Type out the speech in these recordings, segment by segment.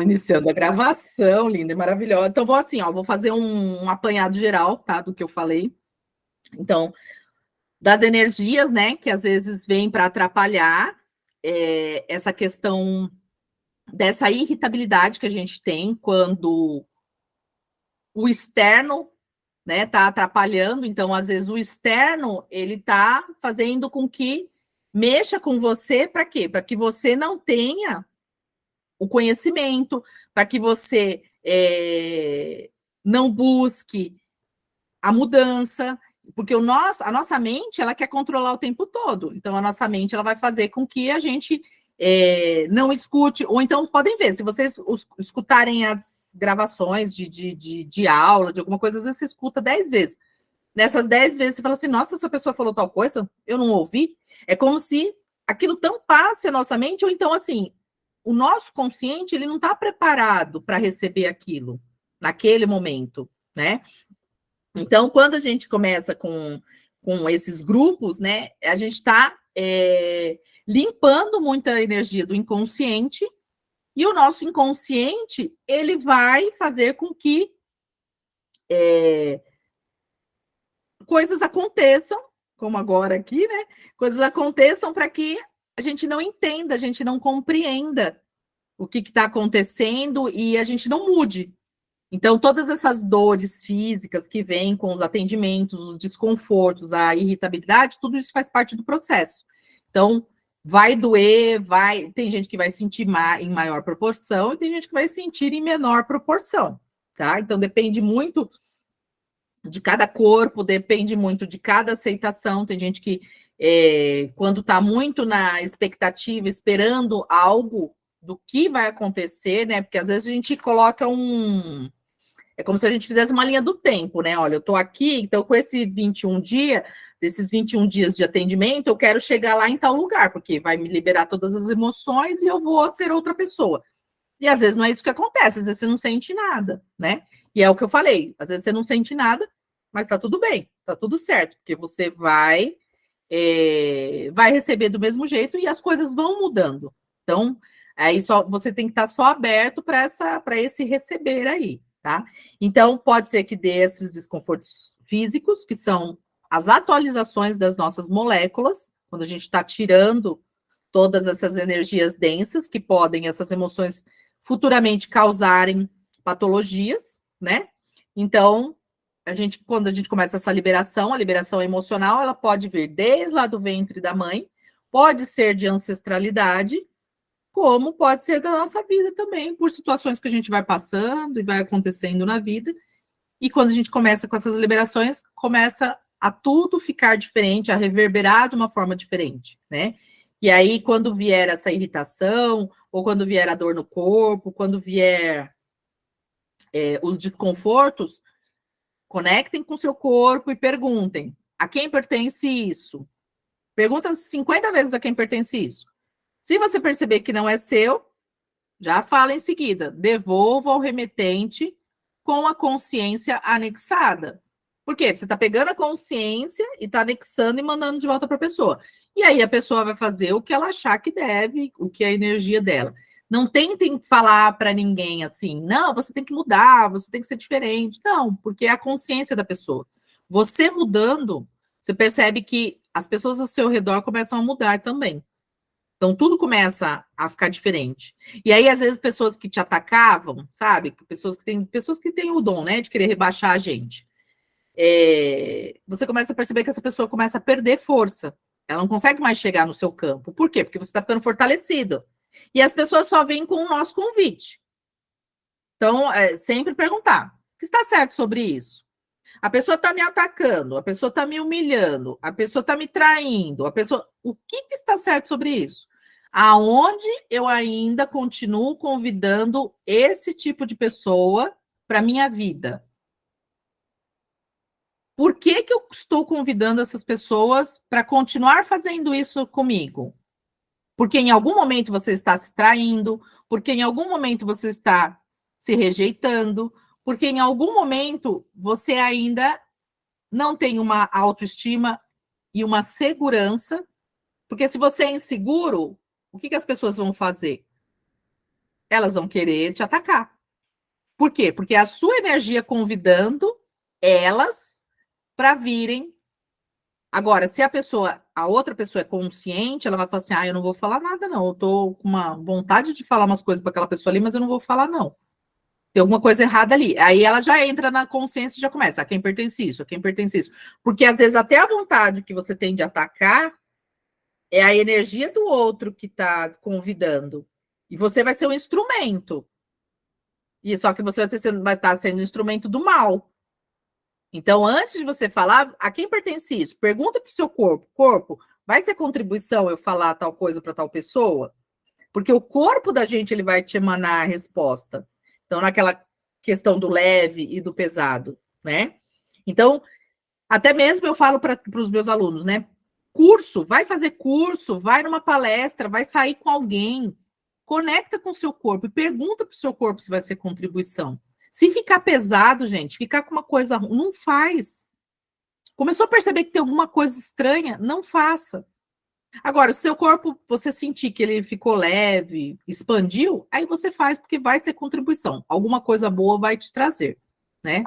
Estamos iniciando a gravação, linda e maravilhosa. Então, vou assim, ó, vou fazer um apanhado geral, tá, do que eu falei. Então, das energias, né, que às vezes vêm para atrapalhar essa questão dessa irritabilidade que a gente tem quando o externo, né, tá atrapalhando. Então, às vezes, o externo, ele tá fazendo com que mexa com você para quê? Para que você não tenha o conhecimento, para que você não busque a mudança, porque a nossa mente ela quer controlar o tempo todo. Então, a nossa mente ela vai fazer com que a gente não escute, ou então podem ver, se vocês escutarem as gravações de aula, de alguma coisa, às vezes você escuta 10 vezes. Nessas 10 vezes você fala assim, nossa, essa pessoa falou tal coisa, eu não ouvi. É como se aquilo tampasse a nossa mente, ou então assim, o nosso consciente ele não está preparado para receber aquilo naquele momento, né? Então, quando a gente começa com esses grupos, né, a gente está limpando muita energia do inconsciente, e o nosso inconsciente ele vai fazer com que coisas aconteçam, como agora aqui, né? Coisas aconteçam para que a gente não entenda, a gente não compreenda o que está acontecendo e a gente não mude. Então, todas essas dores físicas que vêm com os atendimentos, os desconfortos, a irritabilidade, tudo isso faz parte do processo. Então, vai doer, tem gente que vai sentir em maior proporção e tem gente que vai sentir em menor proporção, tá? Então, depende muito de cada corpo, depende muito de cada aceitação. Tem gente que, quando está muito na expectativa, esperando algo do que vai acontecer, né? Porque às vezes a gente coloca é como se a gente fizesse uma linha do tempo, né? Olha, eu estou aqui, então com desses 21 dias de atendimento, eu quero chegar lá em tal lugar, porque vai me liberar todas as emoções e eu vou ser outra pessoa. E às vezes não é isso que acontece, às vezes você não sente nada, né? E é o que eu falei, às vezes você não sente nada, mas tá tudo bem, tá tudo certo, porque você vai receber do mesmo jeito e as coisas vão mudando. Então, aí só você tem que estar só aberto para esse receber aí, tá? Então, pode ser que dê esses desconfortos físicos, que são as atualizações das nossas moléculas, quando a gente está tirando todas essas energias densas que podem, essas emoções, futuramente causarem patologias, né? Então, quando a gente começa essa liberação, a liberação emocional, ela pode vir desde lá do ventre da mãe, pode ser de ancestralidade, como pode ser da nossa vida também, por situações que a gente vai passando e vai acontecendo na vida. E quando a gente começa com essas liberações, começa a tudo ficar diferente, a reverberar de uma forma diferente, né? E aí, quando vier essa irritação, ou quando vier a dor no corpo, quando vier os desconfortos, conectem com o seu corpo e perguntem: a quem pertence isso? Pergunta 50 vezes a quem pertence isso. Se você perceber que não é seu, já fala em seguida: devolva ao remetente com a consciência anexada. Por quê? Você está pegando a consciência e está anexando e mandando de volta para a pessoa. E aí a pessoa vai fazer o que ela achar que deve, o que é a energia dela. Não tentem falar para ninguém assim, não, você tem que mudar, você tem que ser diferente. Não, porque é a consciência da pessoa. Você mudando, você percebe que as pessoas ao seu redor começam a mudar também. Então, tudo começa a ficar diferente. E aí, às vezes, pessoas que te atacavam, sabe? Pessoas que têm o dom, né, de querer rebaixar a gente. Você começa a perceber que essa pessoa começa a perder força. Ela não consegue mais chegar no seu campo. Por quê? Porque você está ficando fortalecido. E as pessoas só vêm com o nosso convite. Então, sempre perguntar: o que está certo sobre isso? A pessoa está me atacando, a pessoa está me humilhando, a pessoa está me traindo, o que está certo sobre isso? Aonde eu ainda continuo convidando esse tipo de pessoa para minha vida? Por que eu estou convidando essas pessoas para continuar fazendo isso comigo? Porque em algum momento você está se traindo, porque em algum momento você está se rejeitando, porque em algum momento você ainda não tem uma autoestima e uma segurança, porque se você é inseguro, o que as pessoas vão fazer? elas vão querer te atacar. Por quê? Porque é a sua energia convidando elas para virem. Agora, se a outra pessoa é consciente, ela vai falar assim: eu não vou falar nada, não. Eu tô com uma vontade de falar umas coisas para aquela pessoa ali, mas eu não vou falar, não. Tem alguma coisa errada ali. Aí ela já entra na consciência e já começa: a quem pertence isso, a quem pertence isso. Porque às vezes até a vontade que você tem de atacar é a energia do outro que está convidando. E você vai ser um instrumento. E só que você vai estar sendo um instrumento do mal. Então, antes de você falar, a quem pertence isso? Pergunta para o seu corpo. Corpo, vai ser contribuição eu falar tal coisa para tal pessoa? Porque o corpo da gente ele vai te emanar a resposta. Então, naquela questão do leve e do pesado, né? Então, até mesmo eu falo para os meus alunos, né? Curso, vai fazer curso, vai numa palestra, vai sair com alguém, conecta com o seu corpo e pergunta para o seu corpo se vai ser contribuição. Se ficar pesado, gente, ficar com uma coisa ruim, não faz. Começou a perceber que tem alguma coisa estranha, não faça. Agora, se seu corpo, você sentir que ele ficou leve, expandiu, aí você faz, porque vai ser contribuição. Alguma coisa boa vai te trazer, né?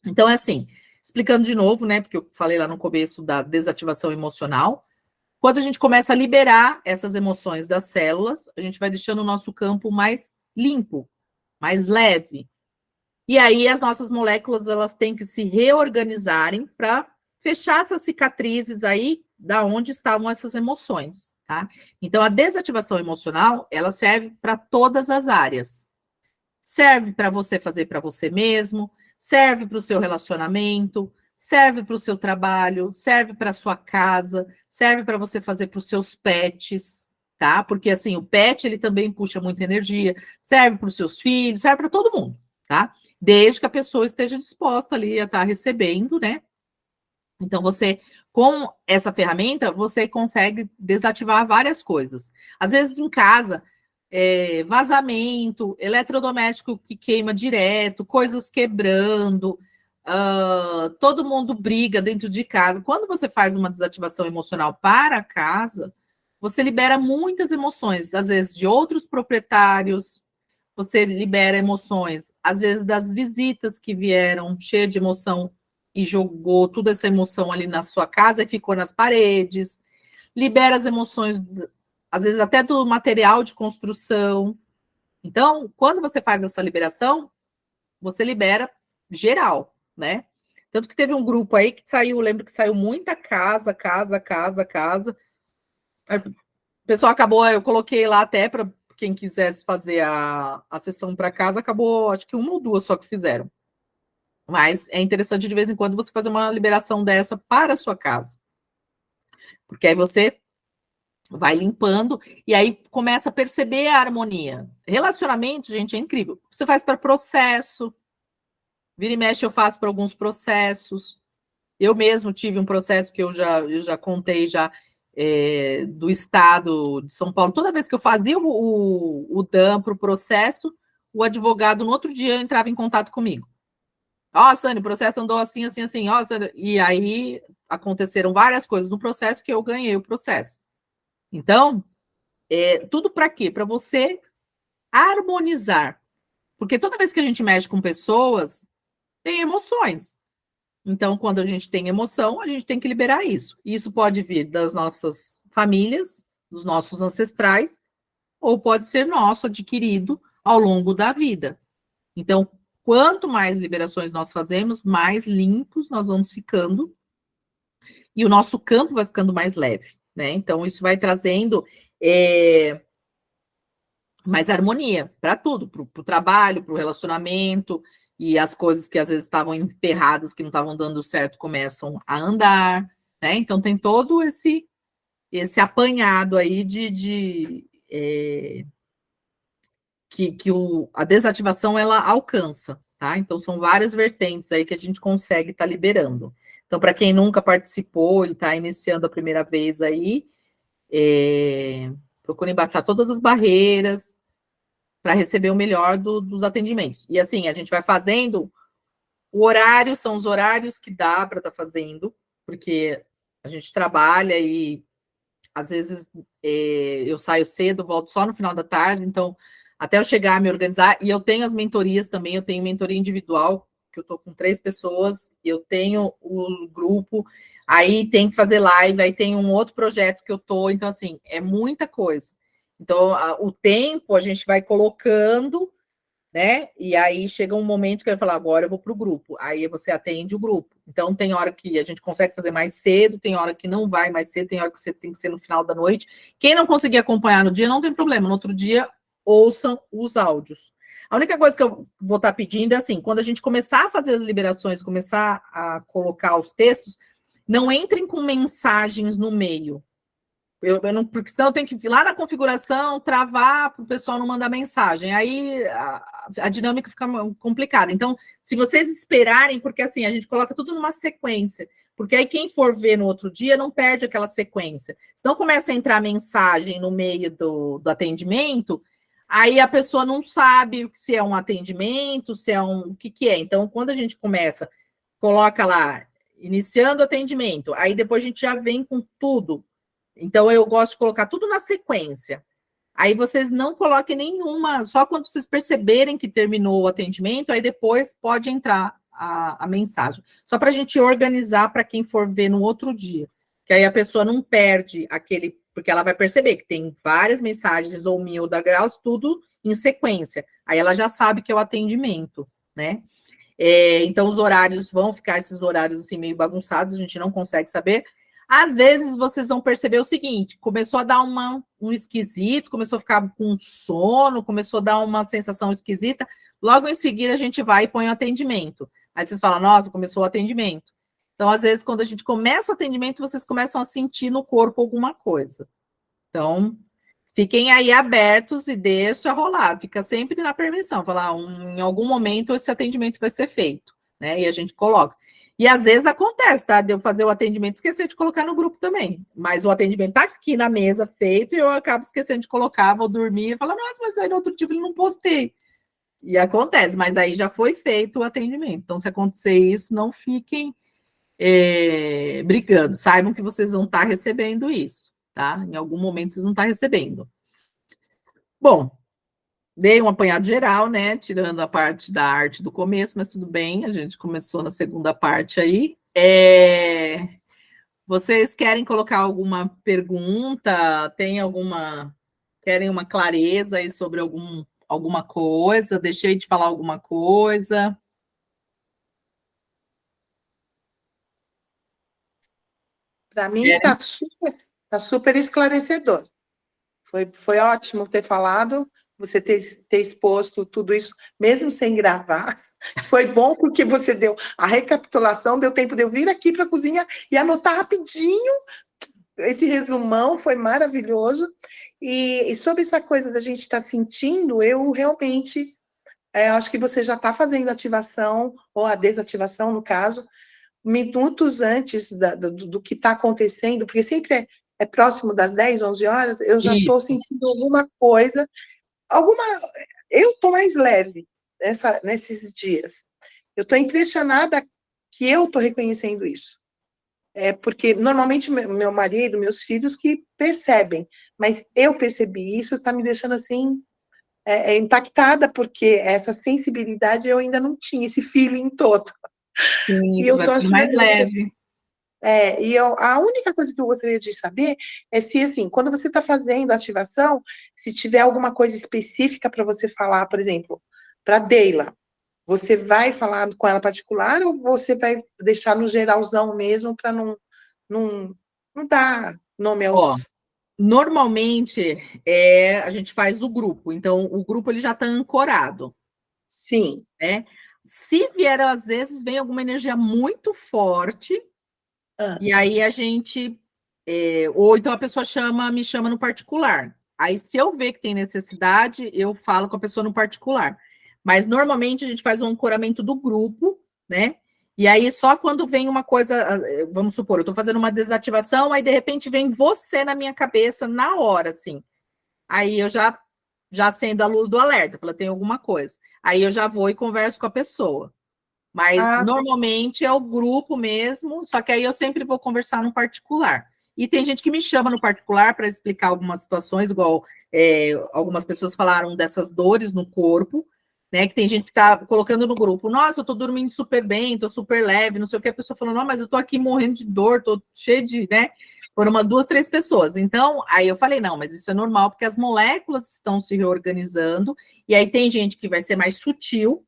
Então, é assim, explicando de novo, né? Porque eu falei lá no começo da desativação emocional. Quando a gente começa a liberar essas emoções das células, a gente vai deixando o nosso campo mais limpo, mais leve. E aí as nossas moléculas elas têm que se reorganizarem para fechar essas cicatrizes aí da onde estavam essas emoções, tá? Então a desativação emocional, ela serve para todas as áreas. Serve para você fazer para você mesmo, serve para o seu relacionamento, serve para o seu trabalho, serve para a sua casa, serve para você fazer para os seus pets, tá? Porque assim, o pet ele também puxa muita energia, serve para os seus filhos, serve para todo mundo, tá? Desde que a pessoa esteja disposta ali a estar recebendo, né? Então, você, com essa ferramenta, você consegue desativar várias coisas. Às vezes, em casa, vazamento, eletrodoméstico que queima direto, coisas quebrando, todo mundo briga dentro de casa. Quando você faz uma desativação emocional para a casa, você libera muitas emoções, às vezes de outros proprietários, você libera emoções, às vezes das visitas que vieram, cheia de emoção, e jogou toda essa emoção ali na sua casa e ficou nas paredes. Libera as emoções, às vezes até do material de construção. Então, quando você faz essa liberação, você libera geral, né? Tanto que teve um grupo aí que saiu, lembro que saiu muita casa. O pessoal acabou, eu coloquei lá até para quem quisesse fazer a sessão para casa, acabou, acho que uma ou duas só que fizeram. Mas é interessante de vez em quando você fazer uma liberação dessa para a sua casa. Porque aí você vai limpando e aí começa a perceber a harmonia. Relacionamento, gente, é incrível. Você faz para processo, vira e mexe eu faço para alguns processos. Eu mesmo tive um processo que eu já contei já do estado de São Paulo. Toda vez que eu fazia o DAM para o processo, o advogado no outro dia entrava em contato comigo. Ó, Sânia, o processo andou assim, assim, assim. Ó, Sânia, e aí aconteceram várias coisas no processo que eu ganhei o processo. Então, tudo para quê? Para você harmonizar. Porque toda vez que a gente mexe com pessoas, tem emoções. Então, quando a gente tem emoção, a gente tem que liberar isso. Isso pode vir das nossas famílias, dos nossos ancestrais, ou pode ser nosso, adquirido ao longo da vida. Então, quanto mais liberações nós fazemos, mais limpos nós vamos ficando e o nosso campo vai ficando mais leve, né? Então, isso vai trazendo mais harmonia para tudo, para o trabalho, para o relacionamento, e as coisas que às vezes estavam emperradas, que não estavam dando certo, começam a andar, né? Então, tem todo esse apanhado aí que a desativação ela alcança, tá? Então, são várias vertentes aí que a gente consegue estar liberando. Então, para quem nunca participou e está iniciando a primeira vez aí, procurem baixar todas as barreiras para receber o melhor dos atendimentos. E assim, a gente vai fazendo, o horário são os horários que dá para estar fazendo, porque a gente trabalha e às vezes eu saio cedo, volto só no final da tarde, então até eu chegar a me organizar, e eu tenho as mentorias também, eu tenho mentoria individual, que eu estou com 3 pessoas, eu tenho o grupo, aí tem que fazer live, aí tem um outro projeto que eu estou, então, assim, é muita coisa. Então, o tempo a gente vai colocando, né? E aí chega um momento que eu falo, agora eu vou para o grupo. Aí você atende o grupo. Então, tem hora que a gente consegue fazer mais cedo, tem hora que não vai mais cedo, tem hora que você tem que ser no final da noite. Quem não conseguir acompanhar no dia, não tem problema. No outro dia, ouçam os áudios. A única coisa que eu vou estar pedindo é assim, quando a gente começar a fazer as liberações, começar a colocar os textos, não entrem com mensagens no meio. Eu não, porque senão eu tenho que ir lá na configuração, travar para o pessoal não mandar mensagem. Aí a dinâmica fica complicada. Então, se vocês esperarem, porque assim, a gente coloca tudo numa sequência, porque aí quem for ver no outro dia não perde aquela sequência. Senão começa a entrar mensagem no meio do atendimento, aí a pessoa não sabe se é um atendimento, se é um. O que, que é. Então, quando a gente começa, coloca lá, iniciando o atendimento, aí depois a gente já vem com tudo. Então, eu gosto de colocar tudo na sequência. Aí vocês não coloquem nenhuma, só quando vocês perceberem que terminou o atendimento, aí depois pode entrar a mensagem. Só para a gente organizar para quem for ver no outro dia. Que aí a pessoa não perde aquele, porque ela vai perceber que tem várias mensagens ou 1000 da Graus, tudo em sequência. Aí ela já sabe que é o atendimento, né? Então, os horários vão ficar esses horários assim meio bagunçados, a gente não consegue saber. Às vezes vocês vão perceber o seguinte: começou a dar um esquisito, começou a ficar com sono, começou a dar uma sensação esquisita. Logo em seguida, a gente vai e põe o atendimento. Aí vocês falam, nossa, começou o atendimento. Então, às vezes, quando a gente começa o atendimento, vocês começam a sentir no corpo alguma coisa. Então, fiquem aí abertos e deixa rolar. Fica sempre na permissão. Falar, em algum momento esse atendimento vai ser feito, né? E a gente coloca. E às vezes acontece, tá? De eu fazer o atendimento e esquecer de colocar no grupo também. Mas o atendimento tá aqui na mesa feito e eu acabo esquecendo de colocar, vou dormir e falo, nossa, mas aí no outro dia eu não postei. E acontece, mas aí já foi feito o atendimento. Então, se acontecer isso, não fiquem brigando. Saibam que vocês vão estar recebendo isso, tá? Em algum momento vocês vão estar recebendo. Bom, dei um apanhado geral, né? Tirando a parte da arte do começo, mas tudo bem, a gente começou na segunda parte aí. Vocês querem colocar alguma pergunta? Tem alguma. Querem uma clareza aí sobre alguma coisa? Deixei de falar alguma coisa? Para mim está super esclarecedor. Foi ótimo ter falado, você ter exposto tudo isso, mesmo sem gravar. Foi bom porque você deu a recapitulação, deu tempo de eu vir aqui para a cozinha e anotar rapidinho. Esse resumão foi maravilhoso. E sobre essa coisa da gente estar sentindo, eu realmente acho que você já está fazendo ativação, ou a desativação, no caso, minutos antes do que está acontecendo, porque sempre é próximo das 10, 11 horas, eu já estou sentindo alguma coisa, eu estou mais leve nesses dias. Eu estou impressionada que eu estou reconhecendo isso. Porque normalmente meu marido, meus filhos que percebem, mas eu percebi isso, está me deixando assim impactada, porque essa sensibilidade eu ainda não tinha, esse feeling todo. Sim, E isso eu vai tô ficando mais achando leve. a única coisa que eu gostaria de saber é se, assim, quando você está fazendo a ativação, se tiver alguma coisa específica para você falar, por exemplo, para Deila, você vai falar com ela particular ou você vai deixar no geralzão mesmo para não, não dar nome Ó, aos... normalmente a gente faz o grupo, então o grupo ele já está ancorado, Sim. né? Se vier, às vezes, vem alguma energia muito forte, e aí a gente. Ou então a pessoa me chama no particular. Aí, se eu ver que tem necessidade, eu falo com a pessoa no particular. Mas normalmente a gente faz um ancoramento do grupo, né? E aí, só quando vem uma coisa, vamos supor, eu estou fazendo uma desativação, aí de repente vem você na minha cabeça na hora, assim. Aí eu já acendo a luz do alerta, fala, tem alguma coisa. Aí eu já vou e converso com a pessoa. Mas normalmente é o grupo mesmo, só que aí eu sempre vou conversar no particular. E tem gente que me chama no particular para explicar algumas situações, igual algumas pessoas falaram dessas dores no corpo, né? Que tem gente que está colocando no grupo, nossa, eu estou dormindo super bem, estou super leve, não sei o que, a pessoa falando, não, mas eu estou aqui morrendo de dor, estou cheio de, né? Foram umas 2, 3 pessoas. Então, aí eu falei, não, mas isso é normal, porque as moléculas estão se reorganizando, e aí tem gente que vai ser mais sutil,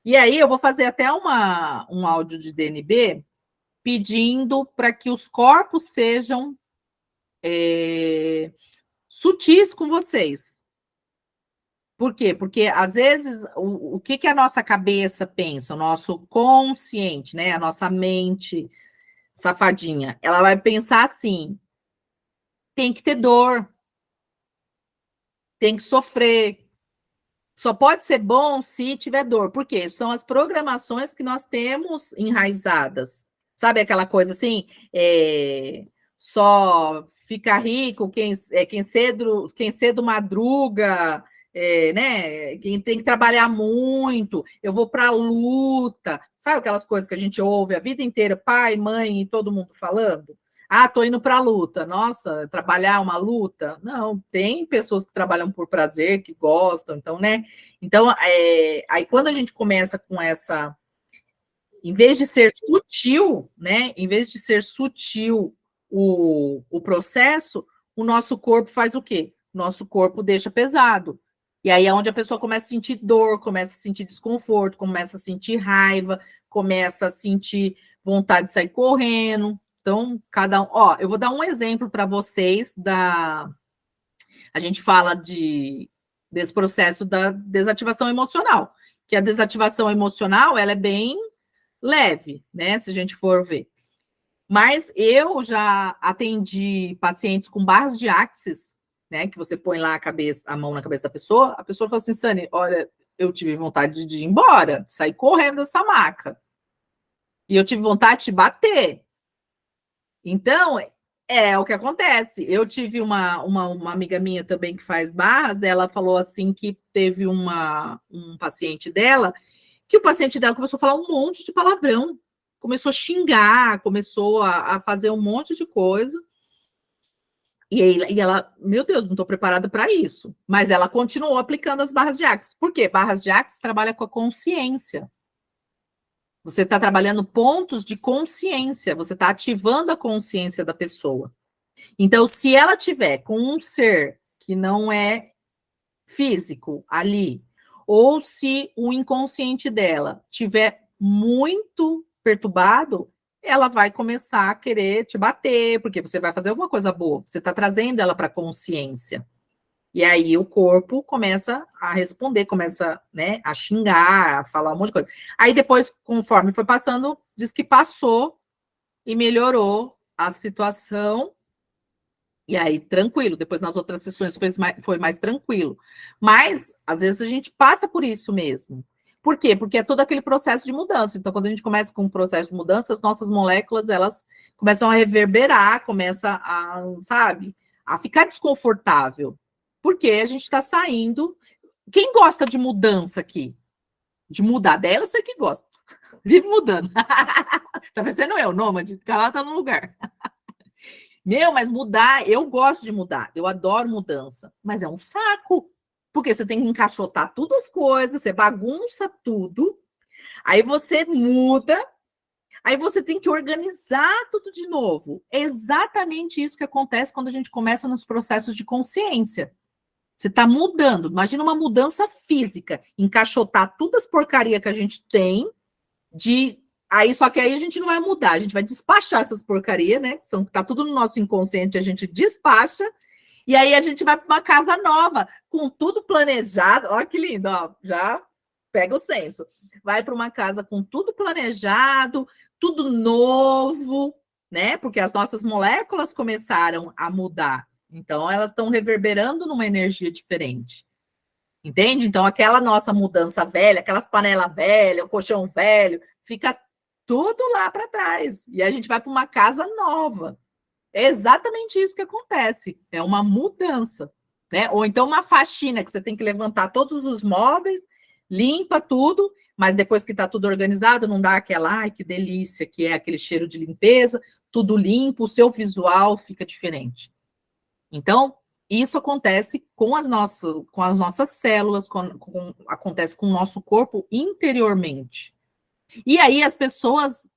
e aí eu vou fazer até um áudio de DNB pedindo para que os corpos sejam sutis com vocês. Por quê? Porque, às vezes, o que a nossa cabeça pensa, o nosso consciente, né? A nossa mente safadinha, ela vai pensar assim, tem que ter dor, tem que sofrer, só pode ser bom se tiver dor. Por quê? São as programações que nós temos enraizadas. Sabe aquela coisa assim? Só fica rico quem cedo madruga, né? Quem tem que trabalhar muito, eu vou para a luta. Sabe aquelas coisas que a gente ouve a vida inteira, pai, mãe e todo mundo falando? Ah, tô indo para a luta. Nossa, trabalhar é uma luta? Não, tem pessoas que trabalham por prazer, que gostam, então, né? Então, aí quando a gente começa com essa, em vez de ser sutil, né? Em vez de ser sutil o processo, o nosso corpo faz o quê? Nosso corpo deixa pesado. E aí é onde a pessoa começa a sentir dor, começa a sentir desconforto, começa a sentir raiva, começa a sentir vontade de sair correndo. Então, cada um. Ó, eu vou dar um exemplo para vocês da. A gente fala desse processo da desativação emocional, que a desativação emocional ela é bem leve, né? Se a gente for ver. Mas eu já atendi pacientes com barras de axis, né? Que você põe lá a mão na cabeça da pessoa, a pessoa fala assim, Sani, olha, eu tive vontade de ir embora, de sair correndo dessa maca. E eu tive vontade de bater. Então, é o que acontece. Eu tive uma amiga minha também que faz barras, ela falou assim que teve um paciente dela, que o paciente dela começou a falar um monte de palavrão, começou a xingar, começou a fazer um monte de coisa. E ela, meu Deus, não estou preparada para isso. Mas ela continuou aplicando as barras de Axis. Por quê? Barras de Axis trabalha com a consciência. Você está trabalhando pontos de consciência, você está ativando a consciência da pessoa. Então, se ela tiver com um ser que não é físico ali, ou se o inconsciente dela tiver muito perturbado, ela vai começar a querer te bater, porque você vai fazer alguma coisa boa, você está trazendo ela para a consciência. E aí o corpo começa a responder, começa, né, a xingar, a falar um monte de coisa. Aí depois, conforme foi passando, diz que passou e melhorou a situação. E aí, tranquilo. Depois, nas outras sessões, foi mais tranquilo. Mas, às vezes, a gente passa por isso mesmo. Por quê? Porque é todo aquele processo de mudança. Então, quando a gente começa com um processo de mudança, as nossas moléculas, elas começam a reverberar, começa a, sabe, a ficar desconfortável. Porque a gente está saindo. Quem gosta de mudança aqui? De mudar dela, eu sei que gosta. Vive mudando. Tá parecendo eu, nômade, ela tá no lugar. Meu, mas mudar, eu gosto de mudar, eu adoro mudança, mas é um saco, porque você tem que encaixotar todas as coisas, você bagunça tudo, aí você muda, aí você tem que organizar tudo de novo. É exatamente isso que acontece quando a gente começa nos processos de consciência. Você está mudando, imagina uma mudança física, encaixotar todas as porcarias que a gente tem só que aí a gente não vai mudar, a gente vai despachar essas porcarias, né? Tá tudo no nosso inconsciente, a gente despacha, e aí a gente vai para uma casa nova, com tudo planejado. Olha que lindo, ó, já pega o senso. Vai para uma casa com tudo planejado, tudo novo, né? Porque as nossas moléculas começaram a mudar. Então, elas estão reverberando numa energia diferente. Entende? Então, aquela nossa mudança velha, aquelas panelas velhas, o colchão velho, fica tudo lá para trás. E a gente vai para uma casa nova. É exatamente isso que acontece. É uma mudança. Né? Ou então uma faxina, que você tem que levantar todos os móveis, limpa tudo, mas depois que está tudo organizado, não dá aquela, ai, que delícia, que é aquele cheiro de limpeza. tudo limpo, o seu visual fica diferente. Então, isso acontece com as nossas células, acontece com o nosso corpo interiormente. E aí as pessoas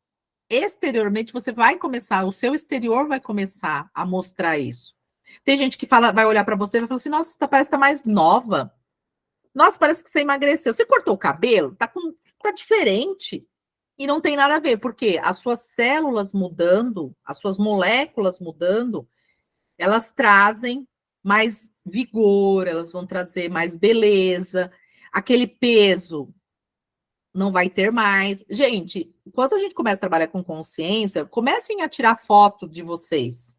exteriormente, você vai começar, o seu exterior vai começar a mostrar isso. Tem gente que vai olhar para você e vai falar assim, nossa, você parece que tá mais nova. Nossa, parece que você emagreceu. Você cortou o cabelo? Tá diferente. E não tem nada a ver, porque as suas células mudando, as suas moléculas mudando, elas trazem mais vigor, elas vão trazer mais beleza, aquele peso não vai ter mais. Gente, quando a gente começa a trabalhar com consciência, comecem a tirar foto de vocês.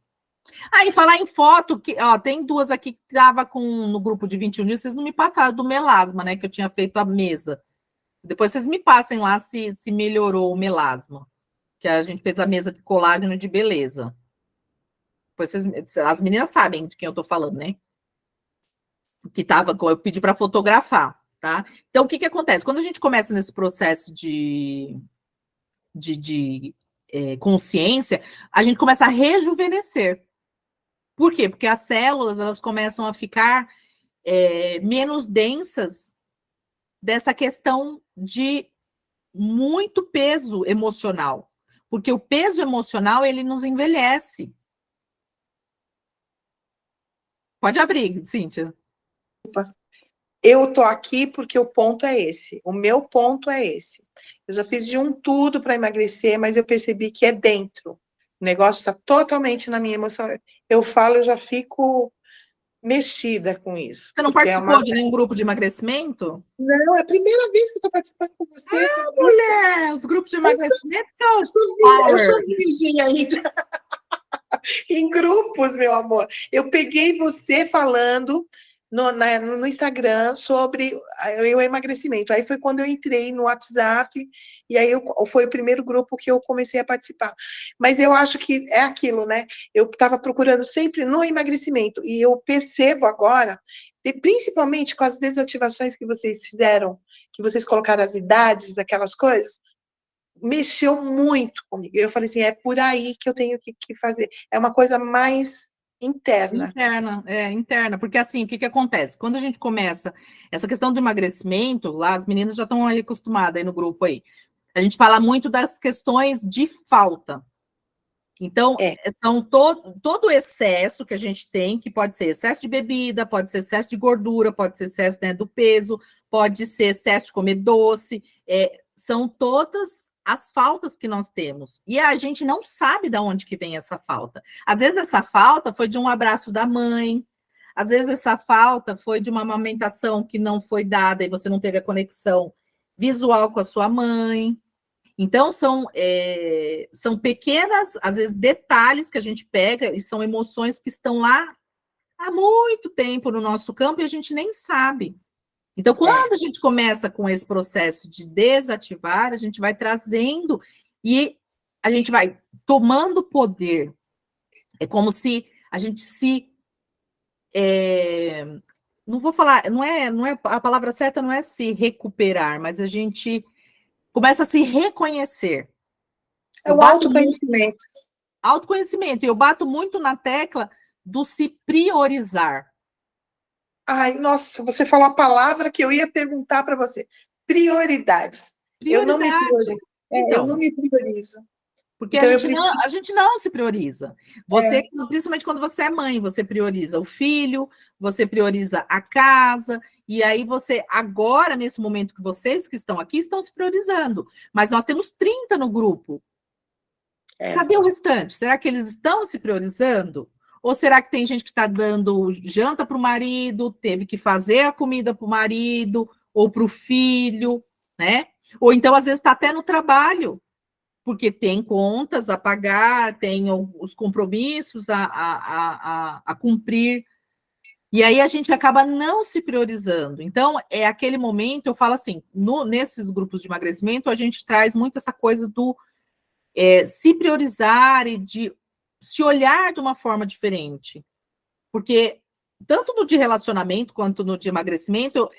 E falar em foto, tem duas aqui que estava no grupo de 21 dias, vocês não me passaram do melasma, né, que eu tinha feito a mesa. Depois vocês me passem lá se melhorou o melasma, que a gente fez a mesa de colágeno de beleza. Depois as meninas sabem de quem eu estou falando, né? Que eu pedi para fotografar, tá? Então, o que acontece? Quando a gente começa nesse processo de consciência, a gente começa a rejuvenescer. Por quê? Porque as células, elas começam a ficar menos densas dessa questão de muito peso emocional. Porque o peso emocional, ele nos envelhece. Pode abrir, Cíntia. Eu tô aqui porque o ponto é esse. O meu ponto é esse. Eu já fiz de tudo para emagrecer, mas eu percebi que é dentro. O negócio está totalmente na minha emoção. Eu falo, eu já fico mexida com isso. Você não participou de nenhum grupo de emagrecimento? Não, é a primeira vez que eu estou participando com você. Mulher, os grupos de emagrecimento são... Eu sou virgem ainda. Em grupos, meu amor. Eu peguei você falando no Instagram sobre o emagrecimento. Aí foi quando eu entrei no WhatsApp e aí foi o primeiro grupo que eu comecei a participar. Mas eu acho que é aquilo, né? Eu estava procurando sempre no emagrecimento e eu percebo agora, e principalmente com as desativações que vocês fizeram, que vocês colocaram as idades, aquelas coisas, mexeu muito comigo. Eu falei assim, é por aí que eu tenho que fazer. É uma coisa mais interna. Interna, porque assim, o que acontece? Quando a gente começa essa questão do emagrecimento, lá as meninas já estão aí acostumadas aí no grupo aí, a gente fala muito das questões de falta. Então, são todo o excesso que a gente tem, que pode ser excesso de bebida, pode ser excesso de gordura, pode ser excesso, né, do peso, pode ser excesso de comer doce, são todas as faltas que nós temos. E a gente não sabe de onde que vem essa falta. Às vezes essa falta foi de um abraço da mãe, às vezes essa falta foi de uma amamentação que não foi dada e você não teve a conexão visual com a sua mãe. Então, são pequenas, às vezes, detalhes que a gente pega e são emoções que estão lá há muito tempo no nosso campo e a gente nem sabe. Então, quando a gente começa com esse processo de desativar, a gente vai trazendo e a gente vai tomando poder. É como se a gente não vou falar, não é a palavra certa não é se recuperar, mas a gente começa a se reconhecer. É o autoconhecimento. Autoconhecimento. E eu bato muito na tecla do se priorizar. Ai, nossa, você falou a palavra que eu ia perguntar para você. Prioridades. Eu não me priorizo. Eu não me priorizo. Porque então, a gente não se prioriza. Você, principalmente quando você é mãe, você prioriza o filho, você prioriza a casa, e aí você, agora, nesse momento que vocês que estão aqui, estão se priorizando. Mas nós temos 30 no grupo. Cadê o restante? Será que eles estão se priorizando? Ou será que tem gente que está dando janta para o marido, teve que fazer a comida para o marido, ou para o filho, né? Ou então, às vezes, está até no trabalho, porque tem contas a pagar, tem os compromissos a cumprir, e aí a gente acaba não se priorizando. Então, é aquele momento, eu falo assim, nesses grupos de emagrecimento, a gente traz muito essa coisa do se priorizar e de se olhar de uma forma diferente. Porque tanto no de relacionamento quanto no de emagrecimento,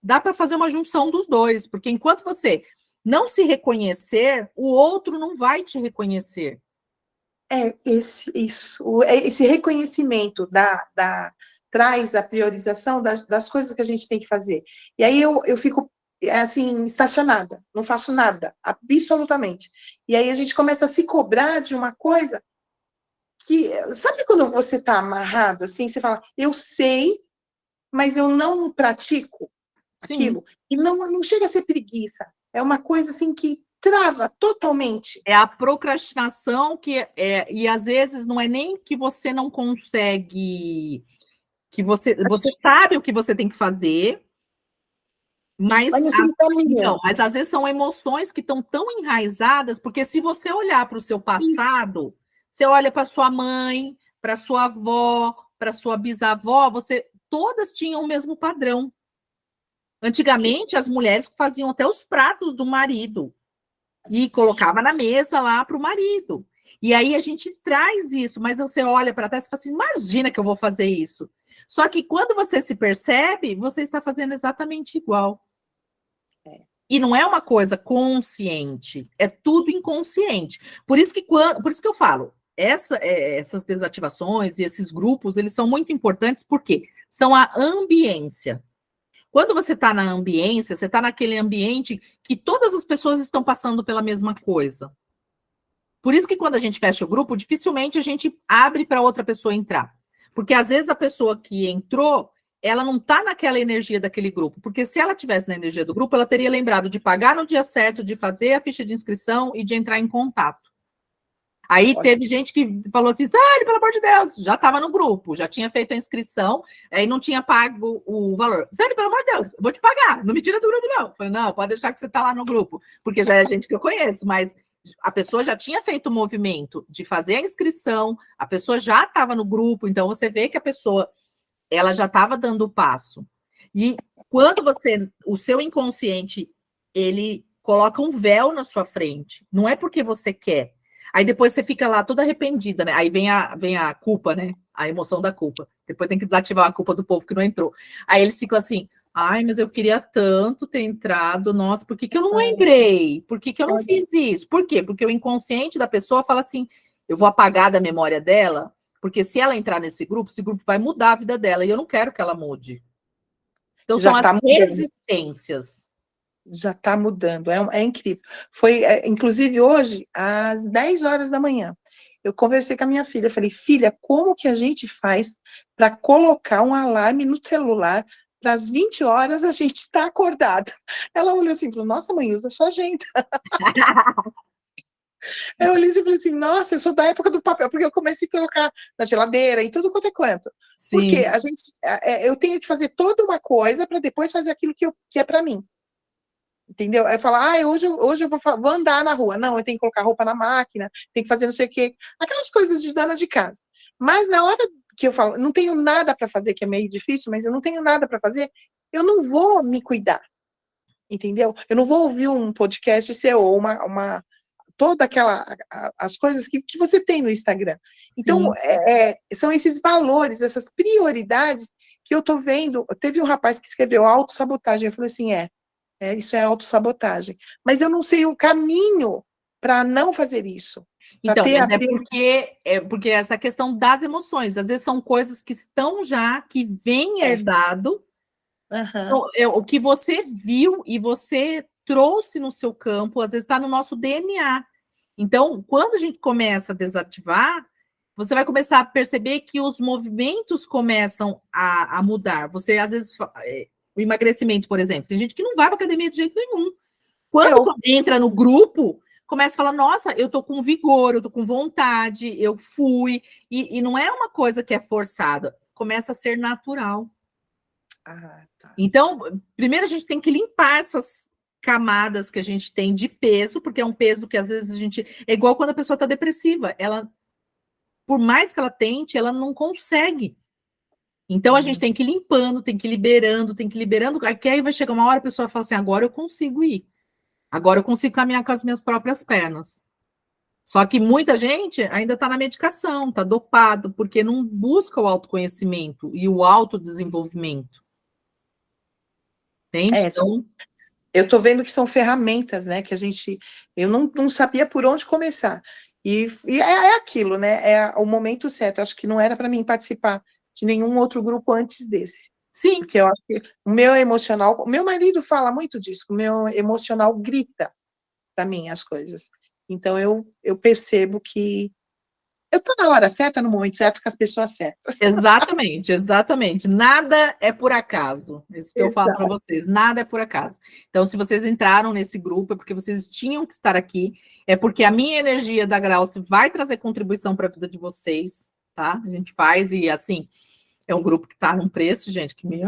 dá para fazer uma junção dos dois, porque enquanto você não se reconhecer, o outro não vai te reconhecer. esse reconhecimento traz a priorização das coisas que a gente tem que fazer. E aí eu fico, assim, estacionada, não faço nada, absolutamente. E aí a gente começa a se cobrar de uma coisa que, sabe quando você está amarrado, assim, você fala, eu sei, mas eu não pratico Sim. aquilo, e não chega a ser preguiça, é uma coisa, assim, que trava totalmente. É a procrastinação e às vezes não é nem que você não consegue, que você sabe o que você tem que fazer, mas, Mas não se encaminha. então, mas às vezes são emoções que estão tão enraizadas, porque se você olhar para o seu Isso. passado, você olha para sua mãe, para sua avó, para sua bisavó, todas tinham o mesmo padrão. Sim. Antigamente, as mulheres faziam até os pratos do marido e colocava na mesa lá para o marido. E aí a gente traz isso, mas você olha para trás e fala assim: imagina que eu vou fazer isso. Só que quando você se percebe, você está fazendo exatamente igual. E não é uma coisa consciente, é tudo inconsciente. Por isso que eu falo, essas desativações e esses grupos, eles são muito importantes porque são a ambiência. Quando você está na ambiência, você está naquele ambiente que todas as pessoas estão passando pela mesma coisa. Por isso que quando a gente fecha o grupo, dificilmente a gente abre para outra pessoa entrar. Porque às vezes a pessoa que entrou, ela não está naquela energia daquele grupo. Porque se ela tivesse na energia do grupo, ela teria lembrado de pagar no dia certo, de fazer a ficha de inscrição e de entrar em contato. Aí Olha, teve gente que falou assim: Sari, pelo amor de Deus, já estava no grupo, já tinha feito a inscrição, aí não tinha pago o valor. Sari, pelo amor de Deus, vou te pagar, não me tira do grupo, não. Eu falei, não, pode deixar que você está lá no grupo, porque já é gente que eu conheço, mas a pessoa já tinha feito o movimento de fazer a inscrição, a pessoa já estava no grupo, então você vê que a pessoa ela já estava dando o passo. E quando o seu inconsciente, ele coloca um véu na sua frente, não é porque você quer. Aí depois você fica lá toda arrependida, né? Aí vem a culpa, né? A emoção da culpa. Depois tem que desativar a culpa do povo que não entrou. Aí eles ficam assim: ai, mas eu queria tanto ter entrado, nossa, por que, que eu não lembrei? Por que, que eu não fiz isso? Por quê? Porque o inconsciente da pessoa fala assim: eu vou apagar da memória dela, porque se ela entrar nesse grupo, esse grupo vai mudar a vida dela, e eu não quero que ela mude. Então já são as está mudando. resistências. Já está mudando, é incrível. Foi, inclusive, hoje, às 10 horas da manhã, eu conversei com a minha filha, falei, filha, como que a gente faz para colocar um alarme no celular para as 20 horas a gente estar acordada? Ela olhou assim e falou, nossa, mãe, usa sua agenda. Eu olhei e falei assim, nossa, eu sou da época do papel, porque eu comecei a colocar na geladeira, em tudo quanto é quanto. Porque Sim. eu tenho que fazer toda uma coisa para depois fazer aquilo que é para mim. Entendeu? Aí fala, hoje eu vou andar na rua. Não, eu tenho que colocar roupa na máquina, tenho que fazer não sei o quê. Aquelas coisas de dona de casa. Mas na hora que eu falo, não tenho nada para fazer, que é meio difícil, mas eu não tenho nada para fazer, eu não vou me cuidar. Entendeu? Eu não vou ouvir um podcast seu ou toda as coisas que você tem no Instagram. Então, Sim. são esses valores, essas prioridades que eu estou vendo. Teve um rapaz que escreveu autossabotagem. Eu falei assim, isso é autossabotagem. Mas eu não sei o caminho para não fazer isso. Para Então, ter mas a porque essa questão das emoções, às vezes são coisas que estão já, que vem herdado, Uhum. o que você viu e você trouxe no seu campo, às vezes está no nosso DNA. Então, quando a gente começa a desativar, você vai começar a perceber que os movimentos começam a mudar. Você, às vezes, o emagrecimento, por exemplo, tem gente que não vai para academia de jeito nenhum. Quando Eu, entra no grupo, começa a falar: nossa, eu tô com vigor, eu tô com vontade, eu fui. E não é uma coisa que é forçada, começa a ser natural. tá. Então, primeiro a gente tem que limpar essas camadas que a gente tem de peso, porque é um peso que às vezes a gente. É igual quando a pessoa está depressiva, ela, por mais que ela tente, ela não consegue. Então a gente tem que ir limpando, tem que ir liberando, que aí vai chegar uma hora a pessoa fala assim: agora eu consigo ir. Agora eu consigo caminhar com as minhas próprias pernas. Só que muita gente ainda está na medicação, está dopado, porque não busca o autoconhecimento e o autodesenvolvimento. Entende? É, Então, eu estou vendo que são ferramentas, né? Que eu não sabia por onde começar. E é aquilo, né? É o momento certo. Eu acho que não era para mim participar de nenhum outro grupo antes desse. Sim. Porque eu acho que o meu emocional, meu marido fala muito disso, o meu emocional grita para mim as coisas. Então eu percebo que eu estou na hora certa, no momento certo, com as pessoas certas. Exatamente, exatamente. Nada é por acaso. Isso que eu falo para Exato. vocês, nada é por acaso. Então, se vocês entraram nesse grupo, é porque vocês tinham que estar aqui, é porque a minha energia da Grauce vai trazer contribuição para a vida de vocês, tá? A gente faz, e assim, é um grupo que está num preço, gente, que me.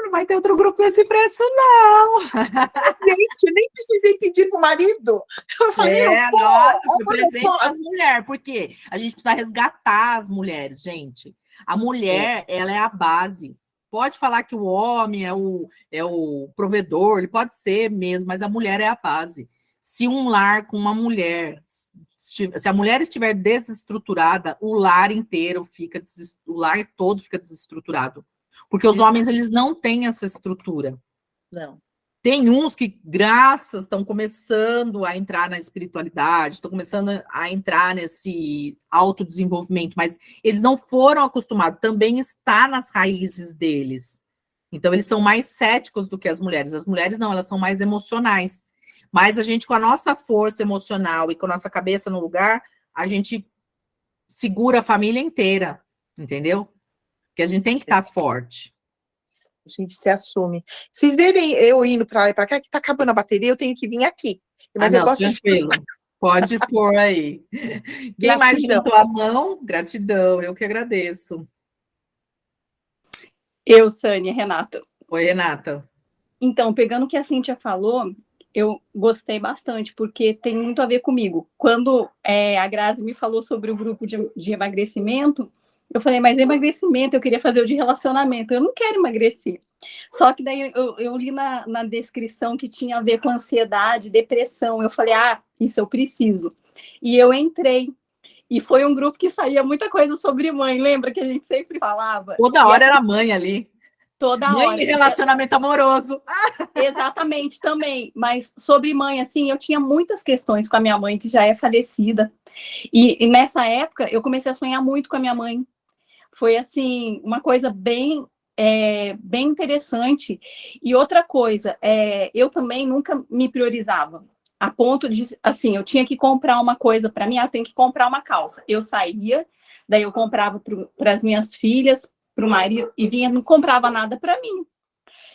Não vai ter outro grupo nesse preço, não. Gente, eu nem precisei pedir pro marido. Eu falei, Nossa, foi eu presente das posso. mulheres, porque a gente precisa resgatar as mulheres, gente. A mulher, ela é a base. Pode falar que o homem é o provedor, ele pode ser mesmo, mas a mulher é a base. Se um lar com uma mulher, se a mulher estiver desestruturada, o lar inteiro fica, o lar todo fica desestruturado. Porque os homens, eles não têm essa estrutura. Não. Tem uns que, graças, estão começando a entrar na espiritualidade, estão começando a entrar nesse autodesenvolvimento, mas eles não foram acostumados, também está nas raízes deles. Então, eles são mais céticos do que as mulheres. As mulheres não, elas são mais emocionais. Mas a gente, com a nossa força emocional e com a nossa cabeça no lugar, a gente segura a família inteira, entendeu? Porque a gente tem que estar forte. A gente se assume. Vocês verem eu indo para lá e para cá, que tá acabando a bateria, eu tenho que vir aqui. Mas eu Não, gosto tranquilo. Pode pôr aí. Quem mais Gratidão. levantou a mão? Gratidão, eu que agradeço. Eu, Sânia, Renata. Oi, Renata. Então, pegando o que a Cíntia falou, eu gostei bastante, porque tem muito a ver comigo. Quando a Grazi me falou sobre o grupo de emagrecimento, eu falei, mas emagrecimento, eu queria fazer o de relacionamento, eu não quero emagrecer. Só que daí eu li na descrição que tinha a ver com ansiedade, depressão. Eu falei, isso eu preciso. E eu entrei. E foi um grupo que saía muita coisa sobre mãe, lembra que a gente sempre falava? Toda hora era mãe ali. Toda mãe hora. Mãe e relacionamento amoroso. Exatamente, também. Mas sobre mãe, assim, eu tinha muitas questões com a minha mãe, que já é falecida. E nessa época, eu comecei a sonhar muito com a minha mãe. Foi, assim, uma coisa bem interessante. E outra coisa, eu também nunca me priorizava. A ponto de, assim, eu tinha que comprar uma coisa para mim, eu tenho que comprar uma calça. Eu saía, daí eu comprava para as minhas filhas, para o marido, e vinha, não comprava nada para mim.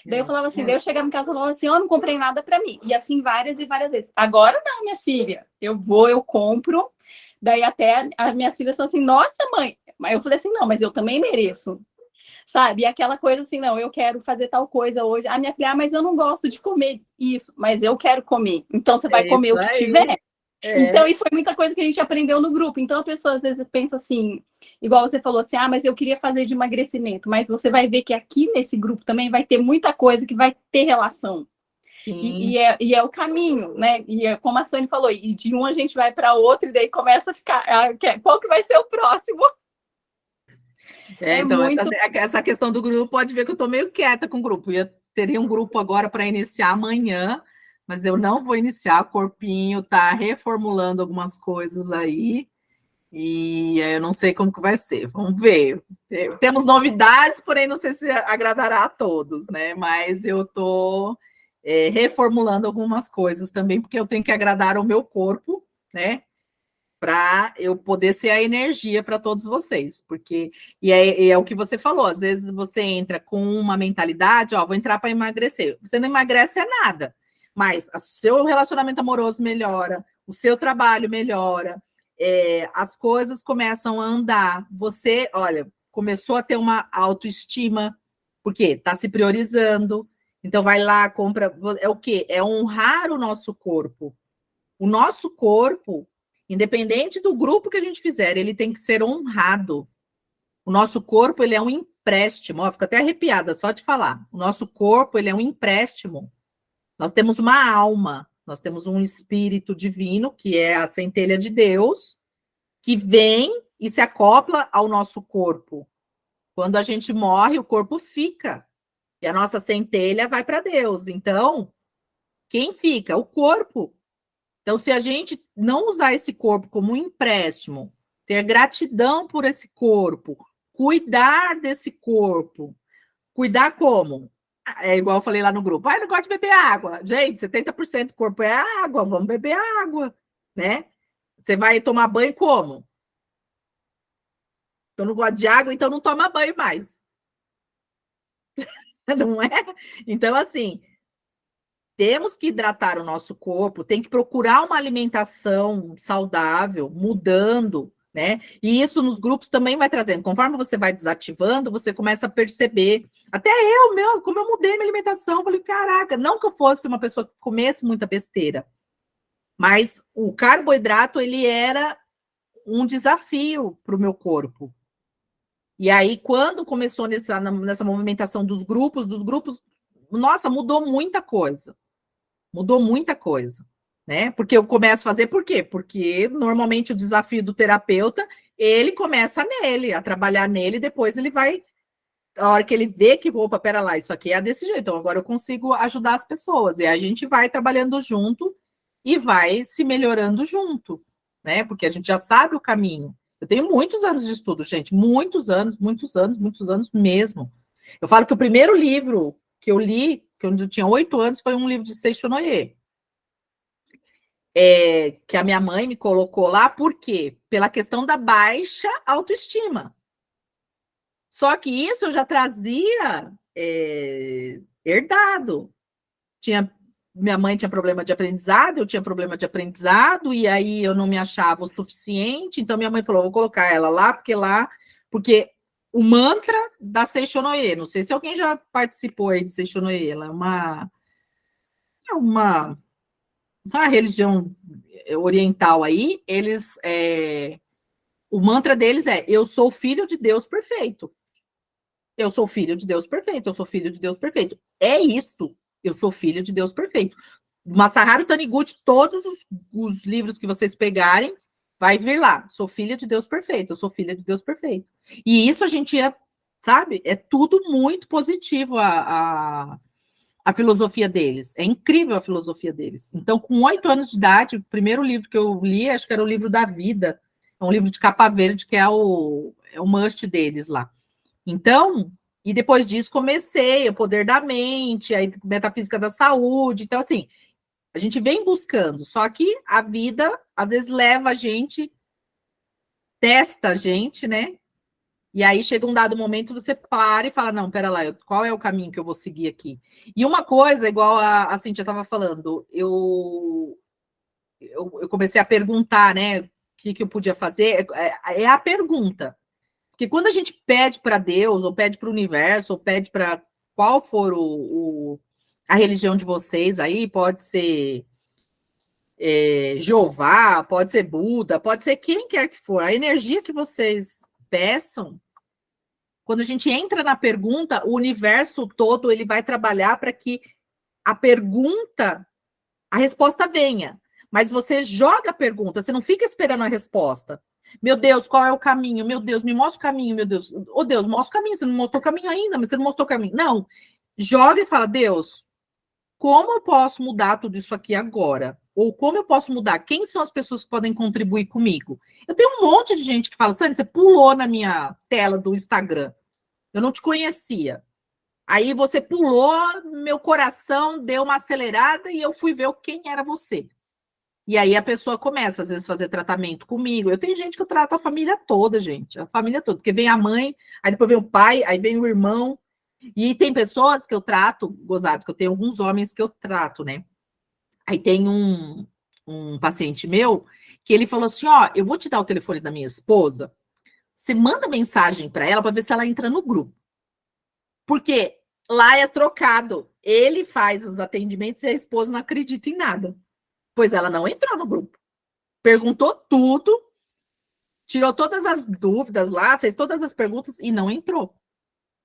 Daí eu falava assim, daí eu chegava em casa e falava assim, eu não comprei nada para mim. E assim várias e várias vezes. Agora não, minha filha, eu compro. Daí até as minhas filhas falam assim, nossa, mãe. Mas eu falei assim, não, mas eu também mereço. Sabe? E aquela coisa assim, não, eu quero fazer tal coisa hoje. A minha filha, mas eu não gosto de comer isso, mas eu quero comer. Então você vai comer o que tiver. Então, e foi muita coisa que a gente aprendeu no grupo. Então, a pessoa às vezes pensa assim, igual você falou assim, mas eu queria fazer de emagrecimento. Mas você vai ver que aqui nesse grupo também vai ter muita coisa que vai ter relação. Sim. E é o caminho, né? E é como a Sânia falou, e de um a gente vai para outro, e daí começa a ficar. Qual que vai ser o próximo? Então, muito... essa questão do grupo, pode ver que eu estou meio quieta com o grupo. Teria um grupo agora para iniciar amanhã, mas eu não vou iniciar. O corpinho está reformulando algumas coisas aí, e eu não sei como que vai ser. Vamos ver. Temos novidades, porém não sei se agradará a todos, né? Mas eu estou reformulando algumas coisas também, porque eu tenho que agradar o meu corpo, né? Para eu poder ser a energia para todos vocês, porque é o que você falou, às vezes você entra com uma mentalidade, vou entrar para emagrecer, você não emagrece nada, mas o seu relacionamento amoroso melhora, o seu trabalho melhora, as coisas começam a andar, você, olha, começou a ter uma autoestima, porque está se priorizando, então vai lá, compra, é o quê? É honrar o nosso corpo, independente do grupo que a gente fizer, ele tem que ser honrado. O nosso corpo, ele é um empréstimo. Fico até arrepiada só de falar. O nosso corpo, ele é um empréstimo. Nós temos uma alma, nós temos um espírito divino, que é a centelha de Deus, que vem e se acopla ao nosso corpo. Quando a gente morre, o corpo fica. E a nossa centelha vai para Deus. Então, quem fica? O corpo. Então, se a gente não usar esse corpo como um empréstimo, ter gratidão por esse corpo, cuidar desse corpo, cuidar como? É igual eu falei lá no grupo, eu não gosto de beber água. Gente, 70% do corpo é água, vamos beber água, né? Você vai tomar banho como? Eu não gosto de água, então não toma banho mais. Não é? Então, assim, temos que hidratar o nosso corpo, tem que procurar uma alimentação saudável, mudando, né? E isso nos grupos também vai trazendo. Conforme você vai desativando, você começa a perceber. Até como eu mudei minha alimentação, eu falei, caraca, não que eu fosse uma pessoa que comesse muita besteira, mas o carboidrato, ele era um desafio para o meu corpo. E aí, quando começou nessa movimentação dos grupos, nossa, mudou muita coisa. Mudou muita coisa, né? Porque eu começo a fazer, por quê? Porque normalmente o desafio do terapeuta, ele começa nele, a trabalhar nele, depois ele vai, a hora que ele vê que, opa, pera lá, isso aqui é desse jeito, então agora eu consigo ajudar as pessoas, e a gente vai trabalhando junto e vai se melhorando junto, né? Porque a gente já sabe o caminho. Eu tenho muitos anos de estudo, gente, muitos anos mesmo. Eu falo que o primeiro livro que eu li, quando eu tinha 8 anos, foi um livro de Seixonoye. Que a minha mãe me colocou lá, por quê? Pela questão da baixa autoestima. Só que isso eu já trazia herdado. Minha mãe tinha problema de aprendizado, eu tinha problema de aprendizado, e aí eu não me achava o suficiente, então minha mãe falou, vou colocar ela lá, porque o mantra da Seixonoye, não sei se alguém já participou aí de Seixonoye, ela é uma religião oriental aí, o mantra deles é, eu sou filho de Deus perfeito. Eu sou filho de Deus perfeito, eu sou filho de Deus perfeito. É isso, eu sou filho de Deus perfeito. Masaharu Taniguchi, todos os livros que vocês pegarem, vai vir lá, sou filha de Deus perfeito, eu sou filha de Deus perfeito. E isso a gente sabe, é tudo muito positivo a filosofia deles. É incrível a filosofia deles. Então, com 8 anos de idade, o primeiro livro que eu li, acho que era o livro da vida. É um livro de capa verde, que é o must deles lá. Então, e depois disso comecei o Poder da Mente, a Metafísica da Saúde. Então, assim, a gente vem buscando, só que a vida, às vezes, leva a gente, testa a gente, né? E aí chega um dado momento, você para e fala, não, pera lá, qual é o caminho que eu vou seguir aqui? E uma coisa, igual a Cíntia estava falando, eu comecei a perguntar, né, o que eu podia fazer, é a pergunta. Porque quando a gente pede para Deus, ou pede para o universo, ou pede para qual for a religião de vocês aí, pode ser Jeová, pode ser Buda, pode ser quem quer que for, a energia que vocês peçam, quando a gente entra na pergunta, o universo todo ele vai trabalhar para que a pergunta, a resposta venha. Mas você joga a pergunta, você não fica esperando a resposta. Meu Deus, qual é o caminho? Meu Deus, me mostra o caminho, meu Deus. Oh, Deus, mostra o caminho. Você não mostrou o caminho ainda, mas você não mostrou o caminho. Não. Joga e fala, Deus, como eu posso mudar tudo isso aqui agora? Ou como eu posso mudar? Quem são as pessoas que podem contribuir comigo? Eu tenho um monte de gente que fala, Sânia, você pulou na minha tela do Instagram. Eu não te conhecia. Aí você pulou, meu coração deu uma acelerada e eu fui ver quem era você. E aí a pessoa começa, às vezes, a fazer tratamento comigo. Eu tenho gente que eu trato a família toda, gente. A família toda. Porque vem a mãe, aí depois vem o pai, aí vem o irmão. E tem pessoas que eu trato, gozado, que eu tenho alguns homens que eu trato, né? Aí tem um paciente meu que ele falou assim, ó, eu vou te dar o telefone da minha esposa, você manda mensagem para ela para ver se ela entra no grupo. Porque lá é trocado. Ele faz os atendimentos e a esposa não acredita em nada. Pois ela não entrou no grupo. Perguntou tudo, tirou todas as dúvidas lá, fez todas as perguntas e não entrou.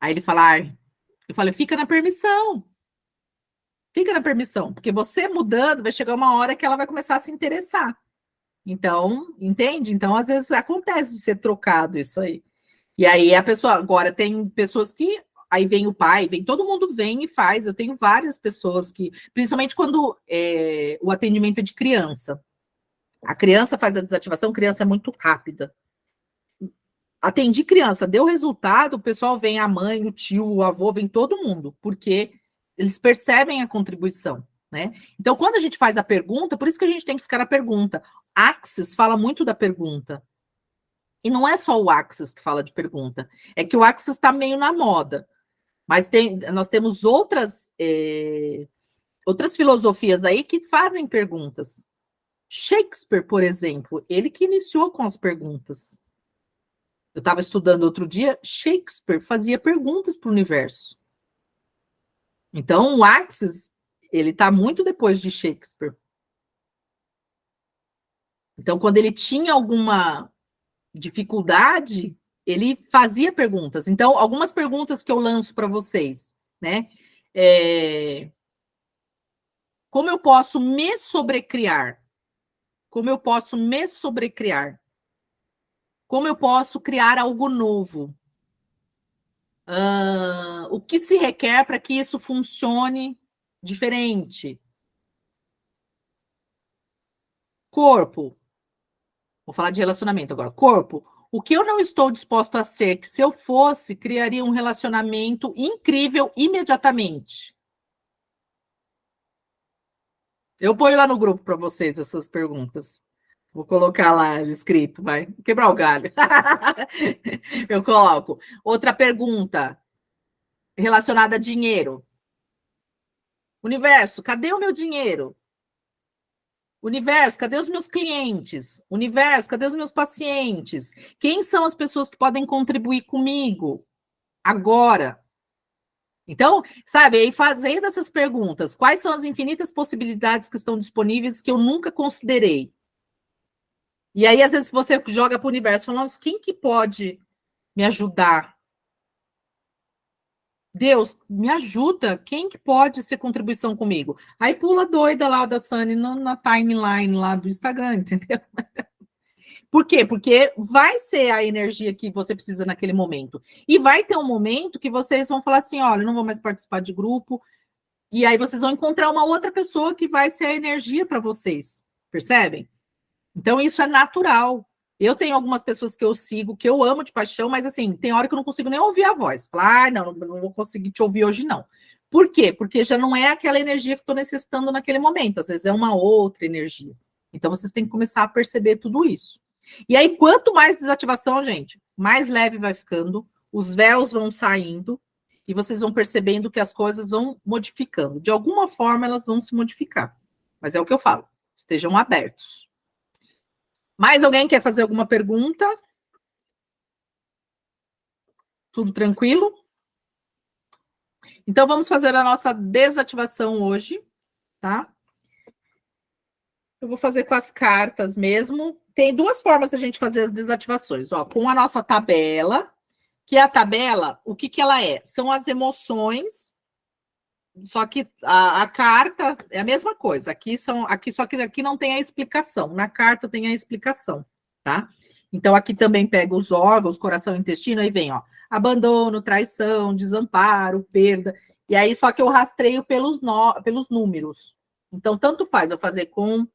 Aí ele fala, eu falei, fica na permissão. Fica na permissão, porque você mudando, vai chegar uma hora que ela vai começar a se interessar. Então, entende? Então, às vezes, acontece de ser trocado isso aí. E aí, a pessoa... Agora, tem pessoas que... Aí vem o pai, todo mundo vem e faz. Eu tenho várias pessoas que... Principalmente quando o atendimento é de criança. A criança faz a desativação, a criança é muito rápida. Atendi criança, deu resultado, o pessoal vem, a mãe, o tio, o avô, vem todo mundo, porque eles percebem a contribuição, né? Então, quando a gente faz a pergunta, por isso que a gente tem que ficar na pergunta. Axis fala muito da pergunta. E não é só o Axis que fala de pergunta, é que o Axis está meio na moda. Mas nós temos outras filosofias aí que fazem perguntas. Shakespeare, por exemplo, ele que iniciou com as perguntas. Eu estava estudando outro dia, Shakespeare fazia perguntas para o universo. Então, o Axis, ele está muito depois de Shakespeare. Então, quando ele tinha alguma dificuldade, ele fazia perguntas. Então, algumas perguntas que eu lanço para vocês, né? Como eu posso me sobrecriar? Como eu posso me sobrecriar? Como eu posso criar algo novo? O que se requer para que isso funcione diferente? Corpo. Vou falar de relacionamento agora. Corpo. O que eu não estou disposto a ser, que se eu fosse, criaria um relacionamento incrível imediatamente? Eu ponho lá no grupo para vocês essas perguntas. Vou colocar lá escrito, vai quebrar o galho. Eu coloco. Outra pergunta relacionada a dinheiro. Universo, cadê o meu dinheiro? Universo, cadê os meus clientes? Universo, cadê os meus pacientes? Quem são as pessoas que podem contribuir comigo agora? Então, sabe, aí fazendo essas perguntas, quais são as infinitas possibilidades que estão disponíveis que eu nunca considerei? E aí, às vezes, você joga para o universo, falando, quem que pode me ajudar? Deus, me ajuda, quem que pode ser contribuição comigo? Aí pula doida lá da Sunny na timeline lá do Instagram, entendeu? Por quê? Porque vai ser a energia que você precisa naquele momento. E vai ter um momento que vocês vão falar assim, olha, eu não vou mais participar de grupo, e aí vocês vão encontrar uma outra pessoa que vai ser a energia para vocês, percebem? Então, isso é natural. Eu tenho algumas pessoas que eu sigo, que eu amo de paixão, mas assim, tem hora que eu não consigo nem ouvir a voz. Falar, não vou conseguir te ouvir hoje, não. Por quê? Porque já não é aquela energia que estou necessitando naquele momento, às vezes é uma outra energia. Então, vocês têm que começar a perceber tudo isso. E aí, quanto mais desativação, gente, mais leve vai ficando, os véus vão saindo, e vocês vão percebendo que as coisas vão modificando. De alguma forma, elas vão se modificar. Mas é o que eu falo, estejam abertos. Mais alguém quer fazer alguma pergunta? Tudo tranquilo? Então, vamos fazer a nossa desativação hoje, tá? Eu vou fazer com as cartas mesmo. Tem duas formas da gente fazer as desativações, ó, com a nossa tabela, que a tabela, o que que ela é? São as emoções, só que a carta é a mesma coisa. Só que aqui não tem a explicação. Na carta tem a explicação, tá? Então, aqui também pega os órgãos, coração, intestino, aí vem, ó, abandono, traição, desamparo, perda. E aí, só que eu rastreio pelos números. Então, tanto faz eu fazer com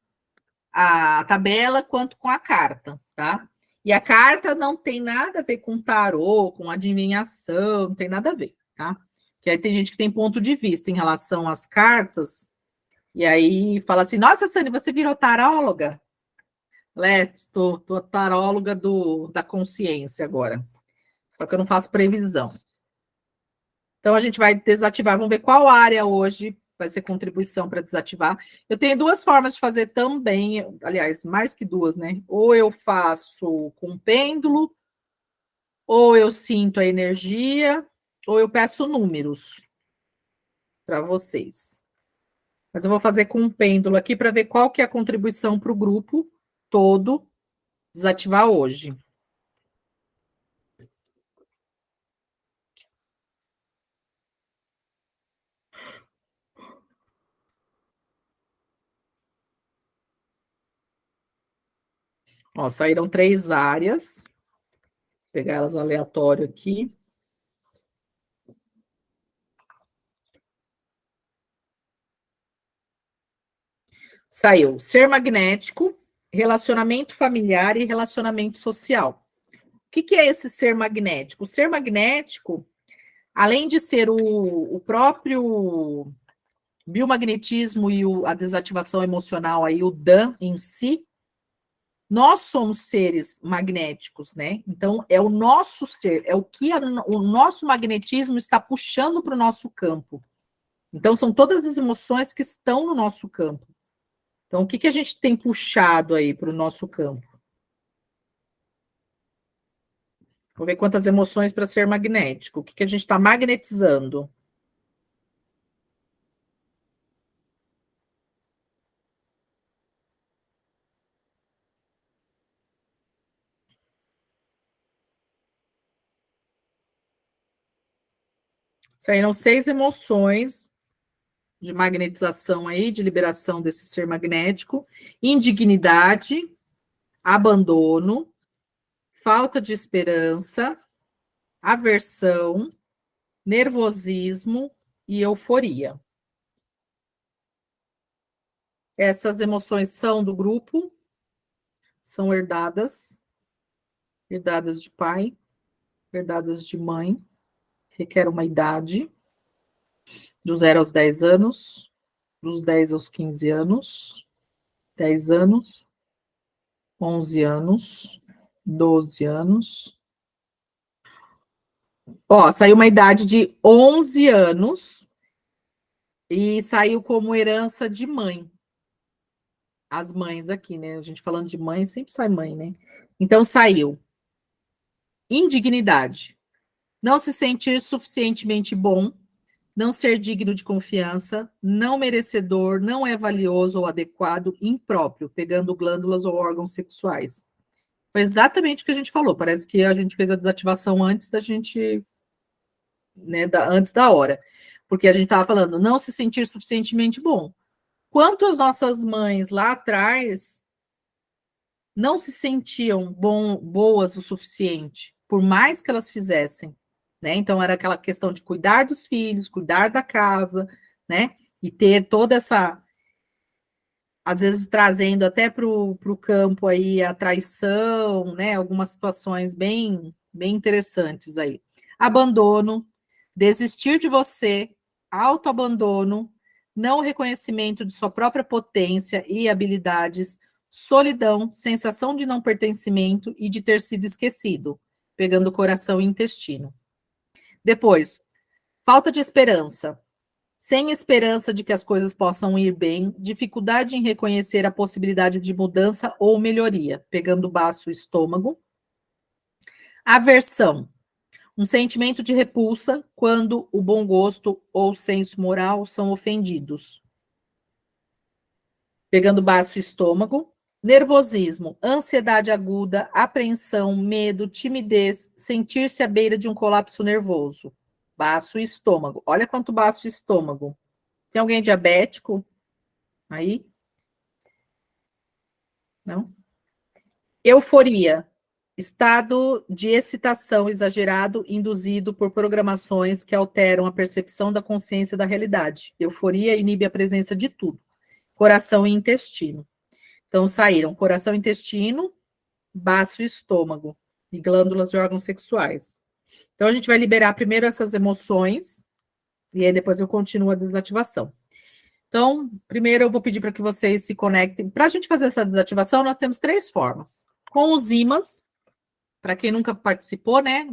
a tabela quanto com a carta, tá? E a carta não tem nada a ver com tarô, com adivinhação, não tem nada a ver, tá? Que aí tem gente que tem ponto de vista em relação às cartas, e aí fala assim, nossa, Sani, você virou taróloga? Tô taróloga da consciência agora. Só que eu não faço previsão. Então, a gente vai desativar. Vamos ver qual área hoje vai ser contribuição para desativar. Eu tenho duas formas de fazer também. Aliás, mais que duas, né? Ou eu faço com pêndulo, ou eu sinto a energia, ou eu peço números para vocês. Mas eu vou fazer com um pêndulo aqui para ver qual que é a contribuição para o grupo todo desativar hoje. Ó, saíram 3 áreas. Vou pegar elas aleatório aqui. Saiu ser magnético, relacionamento familiar e relacionamento social. O que é esse ser magnético? O ser magnético, além de ser o próprio biomagnetismo e a desativação emocional, aí, o DAN em si, nós somos seres magnéticos, né? Então, é o nosso ser, é o que o nosso magnetismo está puxando para o nosso campo. Então, são todas as emoções que estão no nosso campo. Então, o que a gente tem puxado aí para o nosso campo? Vou ver quantas emoções para ser magnético. O que a gente está magnetizando? Saíram 6 emoções de magnetização aí, de liberação desse ser magnético: indignidade, abandono, falta de esperança, aversão, nervosismo e euforia. Essas emoções são do grupo, são herdadas de pai, herdadas de mãe, requer uma idade, dos 0 aos 10 anos, dos 10 aos 15 anos, 10 anos, 11 anos, 12 anos. Ó, saiu uma idade de 11 anos e saiu como herança de mãe. As mães aqui, né? A gente falando de mãe, sempre sai mãe, né? Então, saiu indignidade, não se sentir suficientemente bom, não ser digno de confiança, não merecedor, não é valioso ou adequado, impróprio, pegando glândulas ou órgãos sexuais. Foi exatamente o que a gente falou. Parece que a gente fez a desativação antes da gente, né, antes da hora. Porque a gente estava falando, não se sentir suficientemente bom. Quanto as nossas mães lá atrás não se sentiam boas o suficiente, por mais que elas fizessem, né? Então era aquela questão de cuidar dos filhos, cuidar da casa, né? E ter toda essa, às vezes trazendo até para o campo aí a traição, né? Algumas situações bem interessantes aí. Abandono, desistir de você, autoabandono, não reconhecimento de sua própria potência e habilidades, solidão, sensação de não pertencimento e de ter sido esquecido, pegando coração e intestino. Depois, falta de esperança, sem esperança de que as coisas possam ir bem, dificuldade em reconhecer a possibilidade de mudança ou melhoria, pegando baço o estômago. Aversão, um sentimento de repulsa quando o bom gosto ou senso moral são ofendidos. Pegando baço o estômago. Nervosismo, ansiedade aguda, apreensão, medo, timidez, sentir-se à beira de um colapso nervoso. Baço e estômago. Olha quanto baço e estômago. Tem alguém diabético aí? Não? Euforia. Estado de excitação exagerado induzido por programações que alteram a percepção da consciência da realidade. Euforia inibe a presença de tudo. Coração e intestino. Então, saíram coração e intestino, baço e estômago, e glândulas e órgãos sexuais. Então, a gente vai liberar primeiro essas emoções, e aí depois eu continuo a desativação. Então, primeiro eu vou pedir para que vocês se conectem. Para a gente fazer essa desativação, nós temos 3 formas. Com os ímãs, para quem nunca participou, né?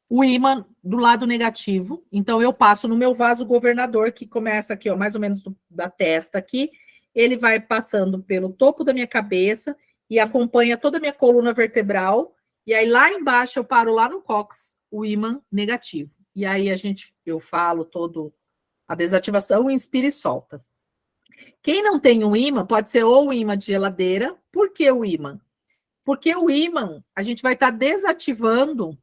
O ímã do lado negativo. Então, eu passo no meu vaso governador, que começa aqui, ó, mais ou menos da testa aqui. Ele vai passando pelo topo da minha cabeça e acompanha toda a minha coluna vertebral. E aí, lá embaixo, eu paro lá no cóccix, o ímã negativo. E aí, eu falo todo a desativação, inspira e solta. Quem não tem um ímã, pode ser ou o ímã de geladeira. Por que o ímã? Porque o ímã, a gente vai estar desativando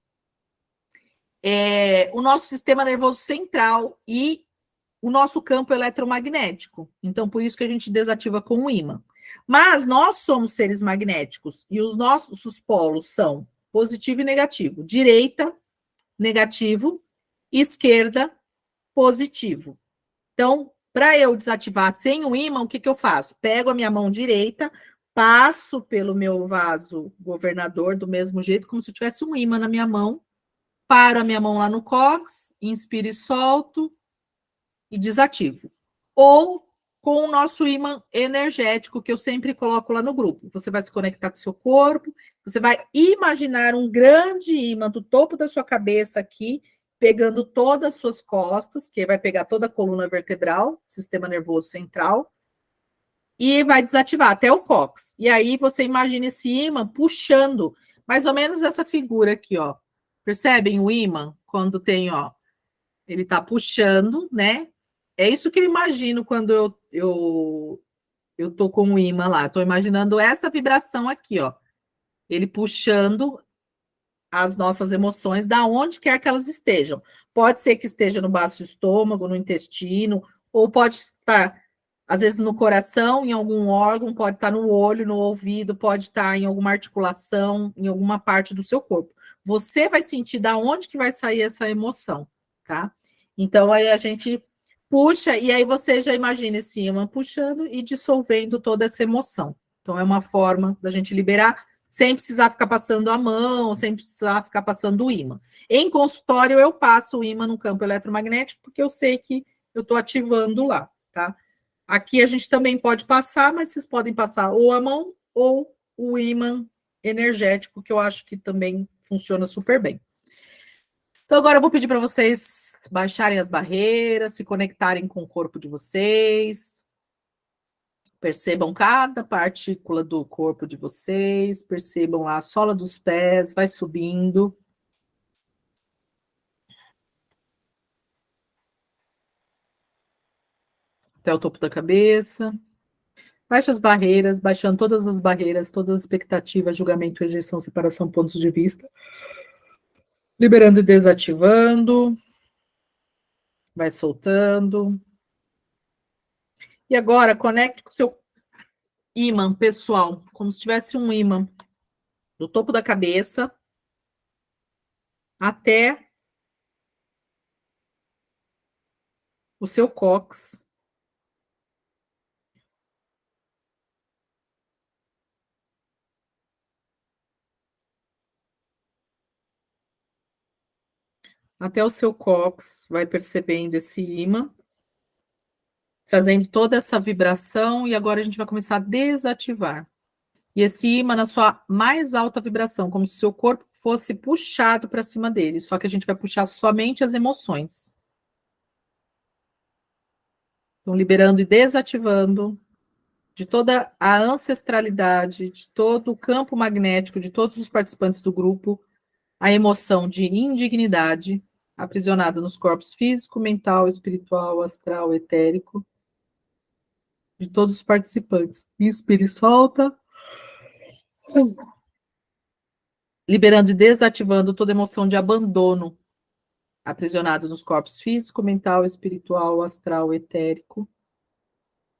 o nosso sistema nervoso central e o nosso campo eletromagnético. Então, por isso que a gente desativa com o ímã. Mas nós somos seres magnéticos e os nossos polos são positivo e negativo. Direita, negativo. Esquerda, positivo. Então, para eu desativar sem o ímã, o que eu faço? Pego a minha mão direita, passo pelo meu vaso governador do mesmo jeito, como se eu tivesse um ímã na minha mão, paro a minha mão lá no cóccix, inspiro e solto e desativo. Ou com o nosso ímã energético, que eu sempre coloco lá no grupo. Você vai se conectar com o seu corpo, você vai imaginar um grande ímã do topo da sua cabeça aqui, pegando todas as suas costas, que vai pegar toda a coluna vertebral, sistema nervoso central, e vai desativar até o cóccix. E aí você imagina esse ímã puxando, mais ou menos essa figura aqui, ó. Percebem o ímã? Quando tem, ó, ele tá puxando, né? É isso que eu imagino quando eu tô com o ímã lá. Tô imaginando essa vibração aqui, ó. Ele puxando as nossas emoções da onde quer que elas estejam. Pode ser que esteja no baixo estômago, no intestino, ou pode estar, às vezes, no coração, em algum órgão, pode estar no olho, no ouvido, pode estar em alguma articulação, em alguma parte do seu corpo. Você vai sentir da onde que vai sair essa emoção, tá? Então, aí a gente puxa, e aí você já imagina esse ímã puxando e dissolvendo toda essa emoção. Então, é uma forma da gente liberar sem precisar ficar passando a mão, sem precisar ficar passando o ímã. Em consultório, eu passo o ímã no campo eletromagnético, porque eu sei que eu estou ativando lá, tá? Aqui a gente também pode passar, mas vocês podem passar ou a mão ou o ímã energético, que eu acho que também funciona super bem. Então, agora eu vou pedir para vocês baixarem as barreiras, se conectarem com o corpo de vocês. Percebam cada partícula do corpo de vocês, percebam lá a sola dos pés, vai subindo. Até o topo da cabeça. Baixa as barreiras, baixando todas as barreiras, todas as expectativas, julgamento, rejeição, separação, pontos de vista. Liberando e desativando. Vai soltando. E agora, conecte com o seu ímã pessoal, como se tivesse um ímã do topo da cabeça até o seu cóccix. Até o seu cóccix, vai percebendo esse ímã, trazendo toda essa vibração, e agora a gente vai começar a desativar. E esse ímã na sua mais alta vibração, como se o seu corpo fosse puxado para cima dele, só que a gente vai puxar somente as emoções. Então, liberando e desativando de toda a ancestralidade, de todo o campo magnético, de todos os participantes do grupo, a emoção de indignidade, aprisionada nos corpos físico, mental, espiritual, astral, etérico, de todos os participantes. Inspire e solta. Liberando e desativando toda emoção de abandono, aprisionado nos corpos físico, mental, espiritual, astral, etérico,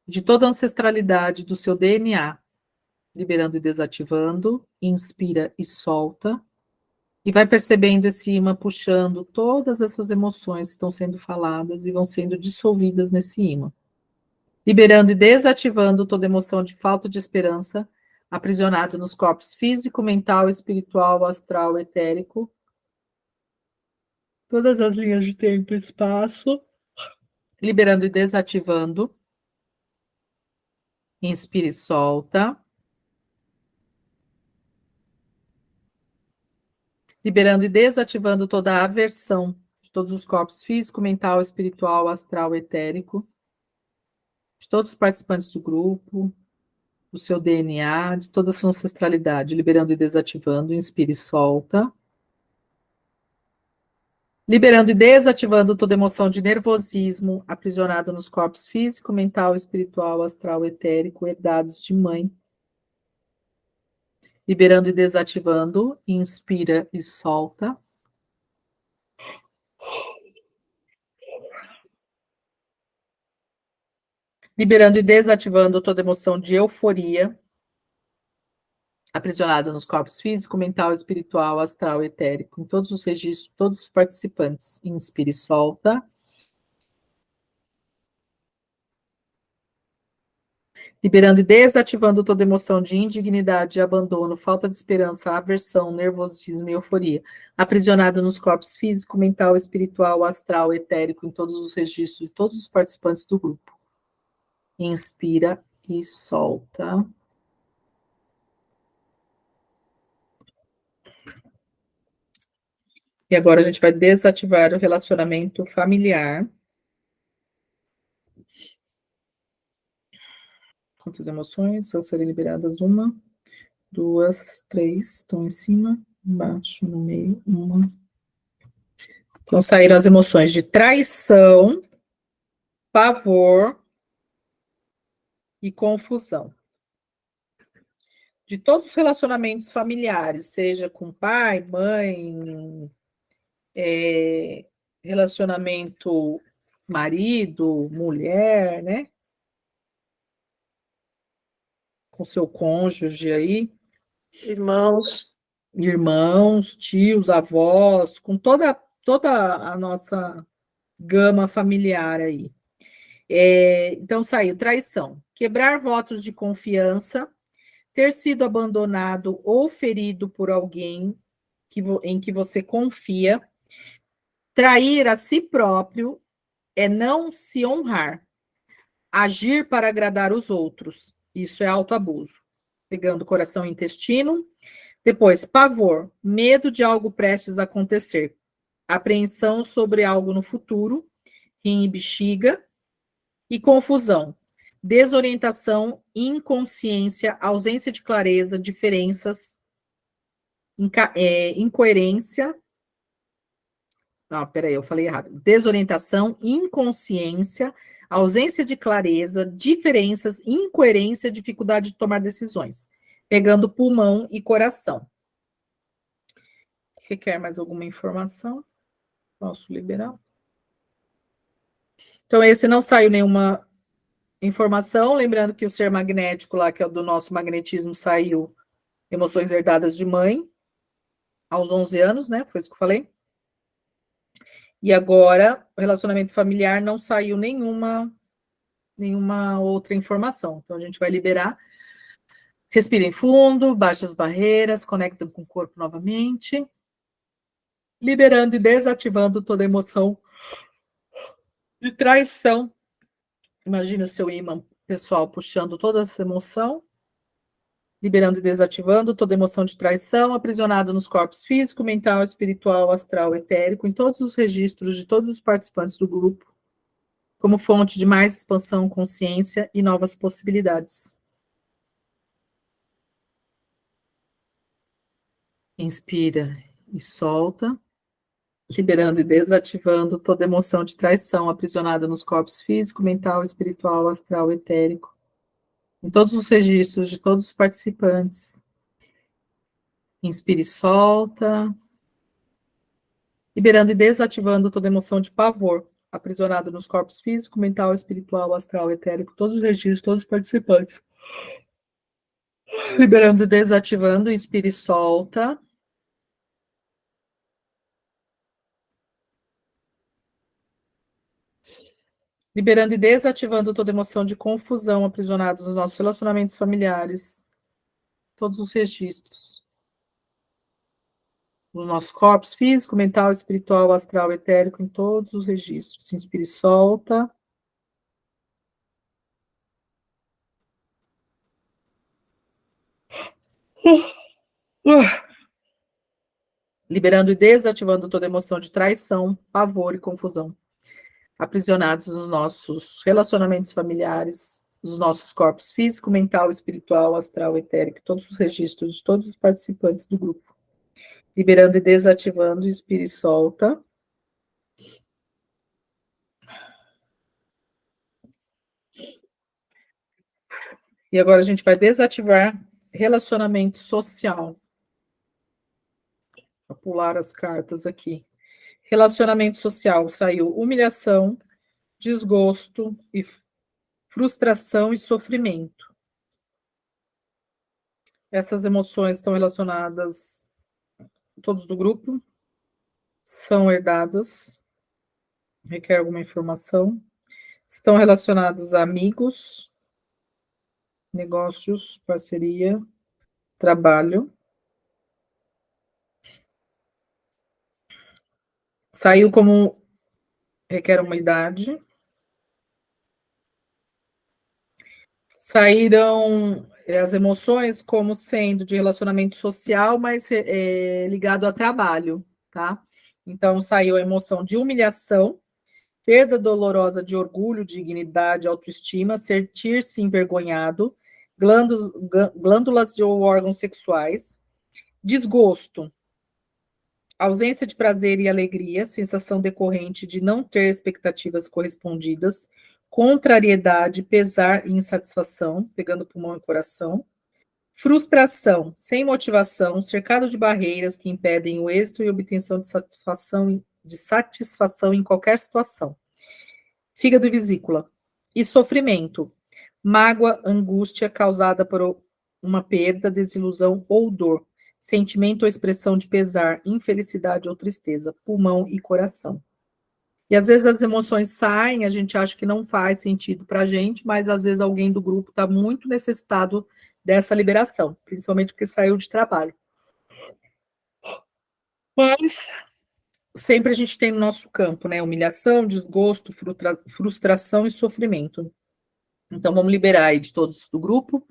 de toda a ancestralidade do seu DNA. Liberando e desativando. Inspira e solta. E vai percebendo esse ímã puxando todas essas emoções que estão sendo faladas e vão sendo dissolvidas nesse ímã. Liberando e desativando toda emoção de falta de esperança, aprisionada nos corpos físico, mental, espiritual, astral, etérico. Todas as linhas de tempo e espaço. Liberando e desativando. Inspira e solta. Liberando e desativando toda a aversão de todos os corpos físico, mental, espiritual, astral, etérico, de todos os participantes do grupo, do seu DNA, de toda a sua ancestralidade, liberando e desativando, inspira e solta. Liberando e desativando toda emoção de nervosismo aprisionado nos corpos físico, mental, espiritual, astral, etérico, herdados de mãe. Liberando e desativando, inspira e solta. Liberando e desativando toda emoção de euforia, aprisionada nos corpos físico, mental, espiritual, astral, etérico, em todos os registros, todos os participantes. Inspira e solta. Liberando e desativando toda emoção de indignidade, abandono, falta de esperança, aversão, nervosismo e euforia. Aprisionado nos corpos físico, mental, espiritual, astral, etérico, em todos os registros de todos os participantes do grupo. Inspira e solta. E agora a gente vai desativar o relacionamento familiar. Quantas emoções são serem liberadas? 1, 2, 3. Estão em cima, embaixo, no meio. 1. Então saíram as emoções de traição, pavor e confusão. De todos os relacionamentos familiares, seja com pai, mãe, relacionamento marido, mulher, né? Com seu cônjuge aí. Irmãos. Irmãos, tios, avós, com toda a nossa gama familiar aí. Então saiu traição, quebrar votos de confiança, ter sido abandonado ou ferido por alguém em que você confia, trair a si próprio é não se honrar, agir para agradar os outros, isso é autoabuso. Pegando coração e intestino. Depois, pavor, medo de algo prestes a acontecer, apreensão sobre algo no futuro, rim e bexiga, e confusão, desorientação, inconsciência, ausência de clareza, diferenças, incoerência. Não, peraí, eu falei errado. Desorientação, inconsciência, ausência de clareza, diferenças, incoerência, dificuldade de tomar decisões, pegando pulmão e coração. Requer mais alguma informação? Posso liberar? Então, esse não saiu nenhuma informação. Lembrando que o ser magnético lá, que é o do nosso magnetismo, saiu emoções herdadas de mãe, aos 11 anos, né? Foi isso que eu falei. E agora, o relacionamento familiar não saiu nenhuma outra informação. Então, a gente vai liberar. Respirem fundo, baixa as barreiras, conectam com o corpo novamente. Liberando e desativando toda emoção de traição. Imagina o seu ímã pessoal puxando toda essa emoção, liberando e desativando toda emoção de traição, aprisionado nos corpos físico, mental, espiritual, astral, etérico, em todos os registros de todos os participantes do grupo, como fonte de mais expansão, consciência e novas possibilidades. Inspira e solta, liberando e desativando toda emoção de traição aprisionada nos corpos físico, mental, espiritual, astral, etérico, em todos os registros de todos os participantes. Inspira e solta, liberando e desativando toda emoção de pavor, aprisionado nos corpos físico, mental, espiritual, astral, etérico, todos os registros, todos os participantes. Liberando e desativando, inspira e solta. Liberando e desativando toda emoção de confusão, aprisionados nos nossos relacionamentos familiares, todos os registros. Nos nossos corpos físico, mental, espiritual, astral, etérico, em todos os registros. Inspira e solta. Liberando e desativando toda emoção de traição, pavor e confusão. Aprisionados nos nossos relacionamentos familiares, nos nossos corpos físico, mental, espiritual, astral, etérico, todos os registros de todos os participantes do grupo. Liberando e desativando, inspira e solta. E agora a gente vai desativar relacionamento social. Vou pular as cartas aqui. Relacionamento social, saiu humilhação, desgosto e frustração e sofrimento. Essas emoções estão relacionadas, todos do grupo, são herdadas, requer alguma informação, estão relacionados a amigos, negócios, parceria, trabalho. Saiu como requer uma idade. Saíram as emoções como sendo de relacionamento social, mas ligado a trabalho, tá? Então, saiu a emoção de humilhação, perda dolorosa de orgulho, dignidade, autoestima, sentir-se envergonhado, glândulas ou órgãos sexuais, desgosto, ausência de prazer e alegria, sensação decorrente de não ter expectativas correspondidas, contrariedade, pesar e insatisfação, pegando pulmão e coração, frustração, sem motivação, cercado de barreiras que impedem o êxito e obtenção de satisfação em qualquer situação. Fígado e vesícula. E sofrimento, mágoa, angústia causada por uma perda, desilusão ou dor, sentimento ou expressão de pesar, infelicidade ou tristeza, pulmão e coração. E às vezes as emoções saem, a gente acha que não faz sentido para a gente, mas às vezes alguém do grupo está muito necessitado dessa liberação, principalmente porque saiu de trabalho. Mas sempre a gente tem no nosso campo, né? Humilhação, desgosto, frustração e sofrimento. Então vamos liberar aí de todos do grupo,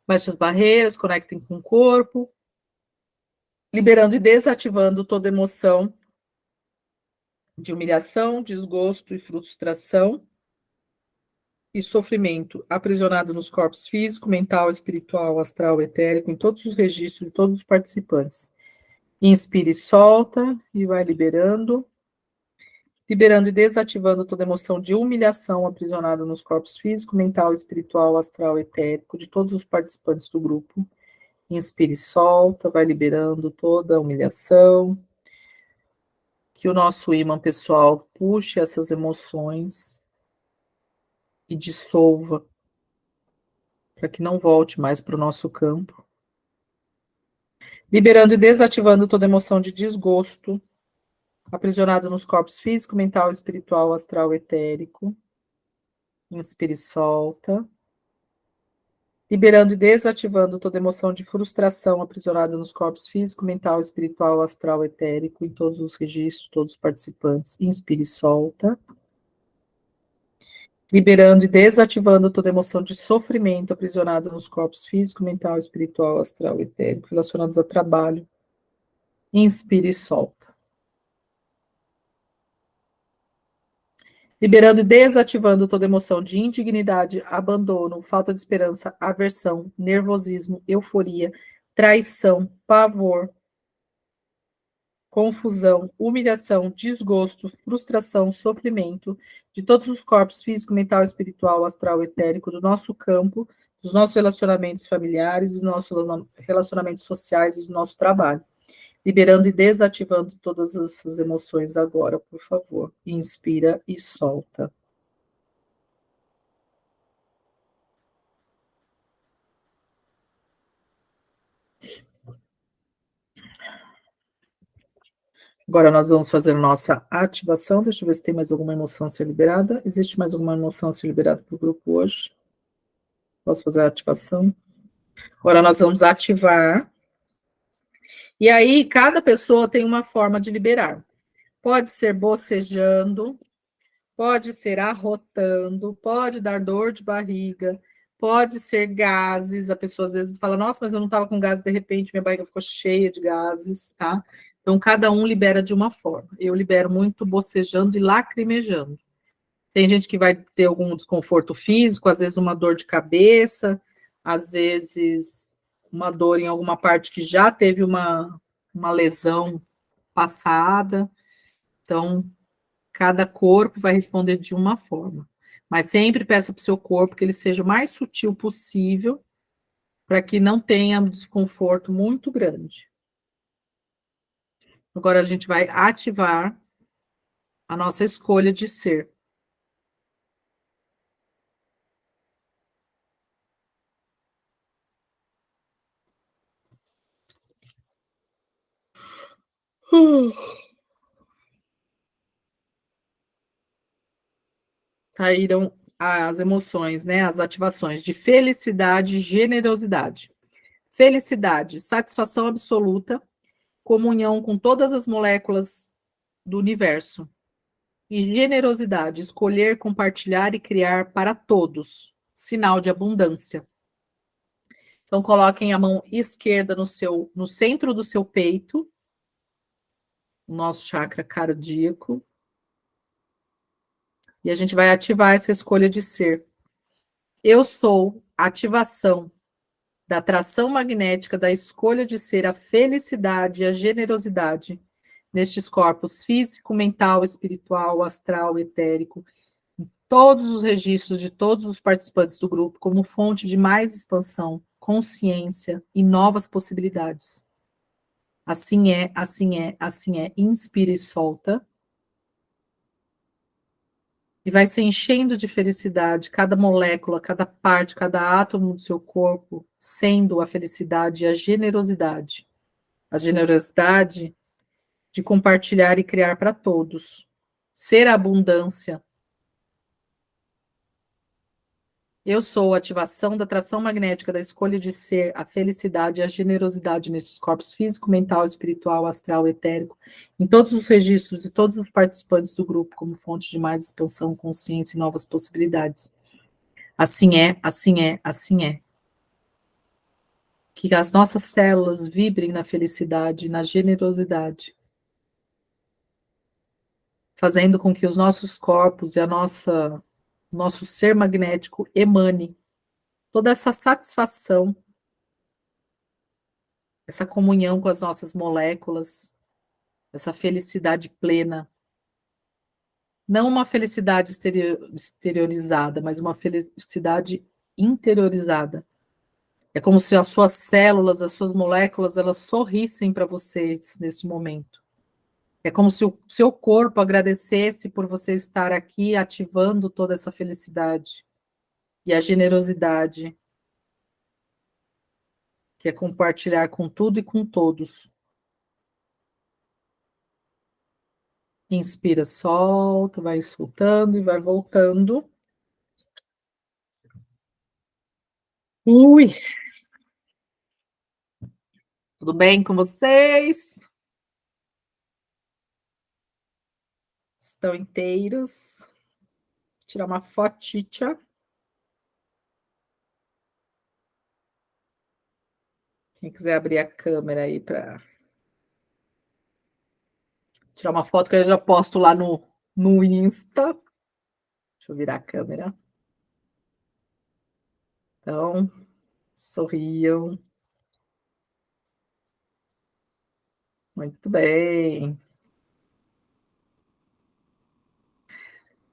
baixe as barreiras, conectem com o corpo, liberando e desativando toda emoção de humilhação, desgosto e frustração e sofrimento aprisionado nos corpos físico, mental, espiritual, astral, etérico, em todos os registros de todos os participantes. Inspire e solta e vai liberando. Liberando e desativando toda emoção de humilhação aprisionada nos corpos físico, mental, espiritual, astral, etérico, de todos os participantes do grupo. Inspire e solta, vai liberando toda a humilhação. Que o nosso ímã pessoal puxe essas emoções e dissolva, para que não volte mais para o nosso campo. Liberando e desativando toda emoção de desgosto, aprisionado nos corpos físico, mental, espiritual, astral, etérico. Inspire e solta. Liberando e desativando toda emoção de frustração aprisionada nos corpos físico, mental, espiritual, astral, etérico, em todos os registros, todos os participantes. Inspire e solta. Liberando e desativando toda emoção de sofrimento aprisionada nos corpos físico, mental, espiritual, astral, etérico, relacionados a trabalho. Inspire e solta. Liberando e desativando toda emoção de indignidade, abandono, falta de esperança, aversão, nervosismo, euforia, traição, pavor, confusão, humilhação, desgosto, frustração, sofrimento de todos os corpos físico, mental, espiritual, astral, etérico, do nosso campo, dos nossos relacionamentos familiares, dos nossos relacionamentos sociais e do nosso trabalho. Liberando e desativando todas essas emoções agora, por favor. Inspira e solta. Agora nós vamos fazer nossa ativação. Deixa eu ver se tem mais alguma emoção a ser liberada. Existe mais alguma emoção a ser liberada para o grupo hoje? Posso fazer a ativação? Agora nós vamos ativar. E aí, cada pessoa tem uma forma de liberar. Pode ser bocejando, pode ser arrotando, pode dar dor de barriga, pode ser gases. A pessoa às vezes fala, nossa, mas eu não estava com gases, de repente minha barriga ficou cheia de gases, tá? Então, cada um libera de uma forma. Eu libero muito bocejando e lacrimejando. Tem gente que vai ter algum desconforto físico, às vezes uma dor de cabeça, às vezes uma dor em alguma parte que já teve uma lesão passada. Então, cada corpo vai responder de uma forma. Mas sempre peça para o seu corpo que ele seja o mais sutil possível, para que não tenha um desconforto muito grande. Agora a gente vai ativar a nossa escolha de ser. Saíram as emoções, né? As ativações de felicidade e generosidade. Felicidade, satisfação absoluta, comunhão com todas as moléculas do universo. E generosidade, escolher, compartilhar e criar para todos. Sinal de abundância. Então, coloquem a mão esquerda no centro do seu peito, o nosso chakra cardíaco. E a gente vai ativar essa escolha de ser. Eu sou ativação da atração magnética da escolha de ser a felicidade e a generosidade nestes corpos físico, mental, espiritual, astral, etérico, em todos os registros de todos os participantes do grupo, como fonte de mais expansão, consciência e novas possibilidades. Assim é, assim é, assim é. Inspira e solta. E vai se enchendo de felicidade, cada molécula, cada parte, cada átomo do seu corpo, sendo a felicidade e a generosidade. A generosidade de compartilhar e criar para todos. Ser a abundância. Eu sou a ativação da atração magnética da escolha de ser a felicidade e a generosidade nesses corpos físico, mental, espiritual, astral, etérico, em todos os registros de todos os participantes do grupo, como fonte de mais expansão, consciência e novas possibilidades. Assim é, assim é, assim é. Que as nossas células vibrem na felicidade, na generosidade, fazendo com que os nossos corpos e nosso ser magnético emane toda essa satisfação, essa comunhão com as nossas moléculas, essa felicidade plena. Não uma felicidade exteriorizada, mas uma felicidade interiorizada. É como se as suas células, as suas moléculas, elas sorrissem para vocês nesse momento. É como se o seu corpo agradecesse por você estar aqui ativando toda essa felicidade e a generosidade, que é compartilhar com tudo e com todos. Inspira, solta, vai soltando e vai voltando. Ui! Tudo bem com vocês? Estão inteiros? Vou tirar uma fotitia. Quem quiser abrir a câmera aí para tirar uma foto que eu já posto lá no Insta. Deixa eu virar a câmera. Então, sorriam. Muito bem.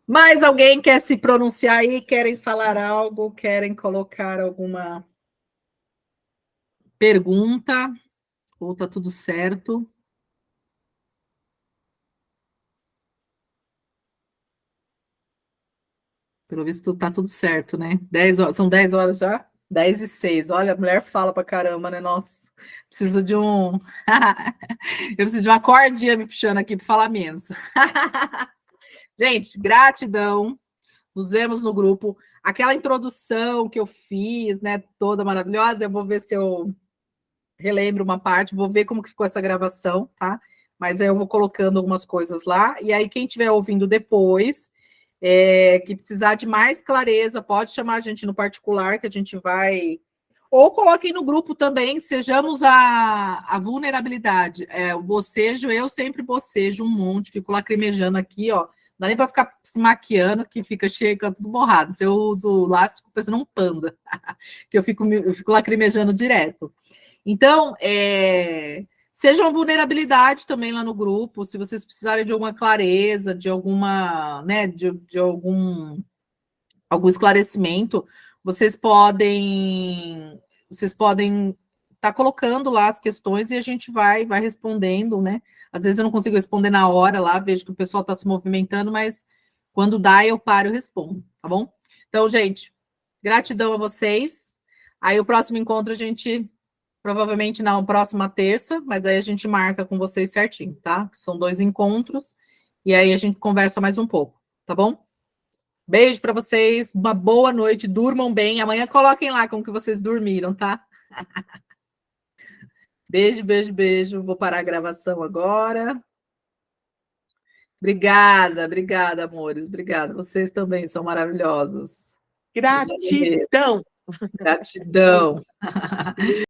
Mais alguém quer se pronunciar aí? Querem falar algo? Querem colocar alguma pergunta? Ou tá tudo certo? Pelo visto tá tudo certo, né? 10 horas, são 10 horas já? 10:06. Olha, a mulher fala pra caramba, né? Nossa, preciso de um. Eu preciso de uma cordinha me puxando aqui para falar menos. Gente, gratidão. Nos vemos no grupo. Aquela introdução que eu fiz, né? Toda maravilhosa. Eu vou ver se eu relembro uma parte, vou ver como que ficou essa gravação, tá? Mas aí eu vou colocando algumas coisas lá. E aí, quem estiver ouvindo depois, que precisar de mais clareza, pode chamar a gente no particular, que a gente vai. Ou coloquem no grupo também, sejamos a vulnerabilidade. O bocejo, eu sempre bocejo um monte, fico lacrimejando aqui, ó. Não dá nem para ficar se maquiando, que fica cheio, fica tudo borrado. Se eu uso lápis, fico parecendo um panda, que eu fico lacrimejando direto. Então, seja uma vulnerabilidade também lá no grupo, se vocês precisarem de alguma clareza, de alguma, né, de algum esclarecimento, vocês podem estar colocando lá as questões e a gente vai respondendo, né? Às vezes eu não consigo responder na hora lá, vejo que o pessoal está se movimentando, mas quando dá eu paro e respondo, tá bom? Então, gente, gratidão a vocês. Aí o próximo encontro a gente provavelmente na próxima terça, mas aí a gente marca com vocês certinho, tá? São 2 encontros, e aí a gente conversa mais um pouco, tá bom? Beijo para vocês, uma boa noite, durmam bem. Amanhã coloquem lá como que vocês dormiram, tá? Beijo, beijo, beijo. Vou parar a gravação agora. Obrigada, amores. Obrigada. Vocês também são maravilhosos. Gratidão. Gratidão.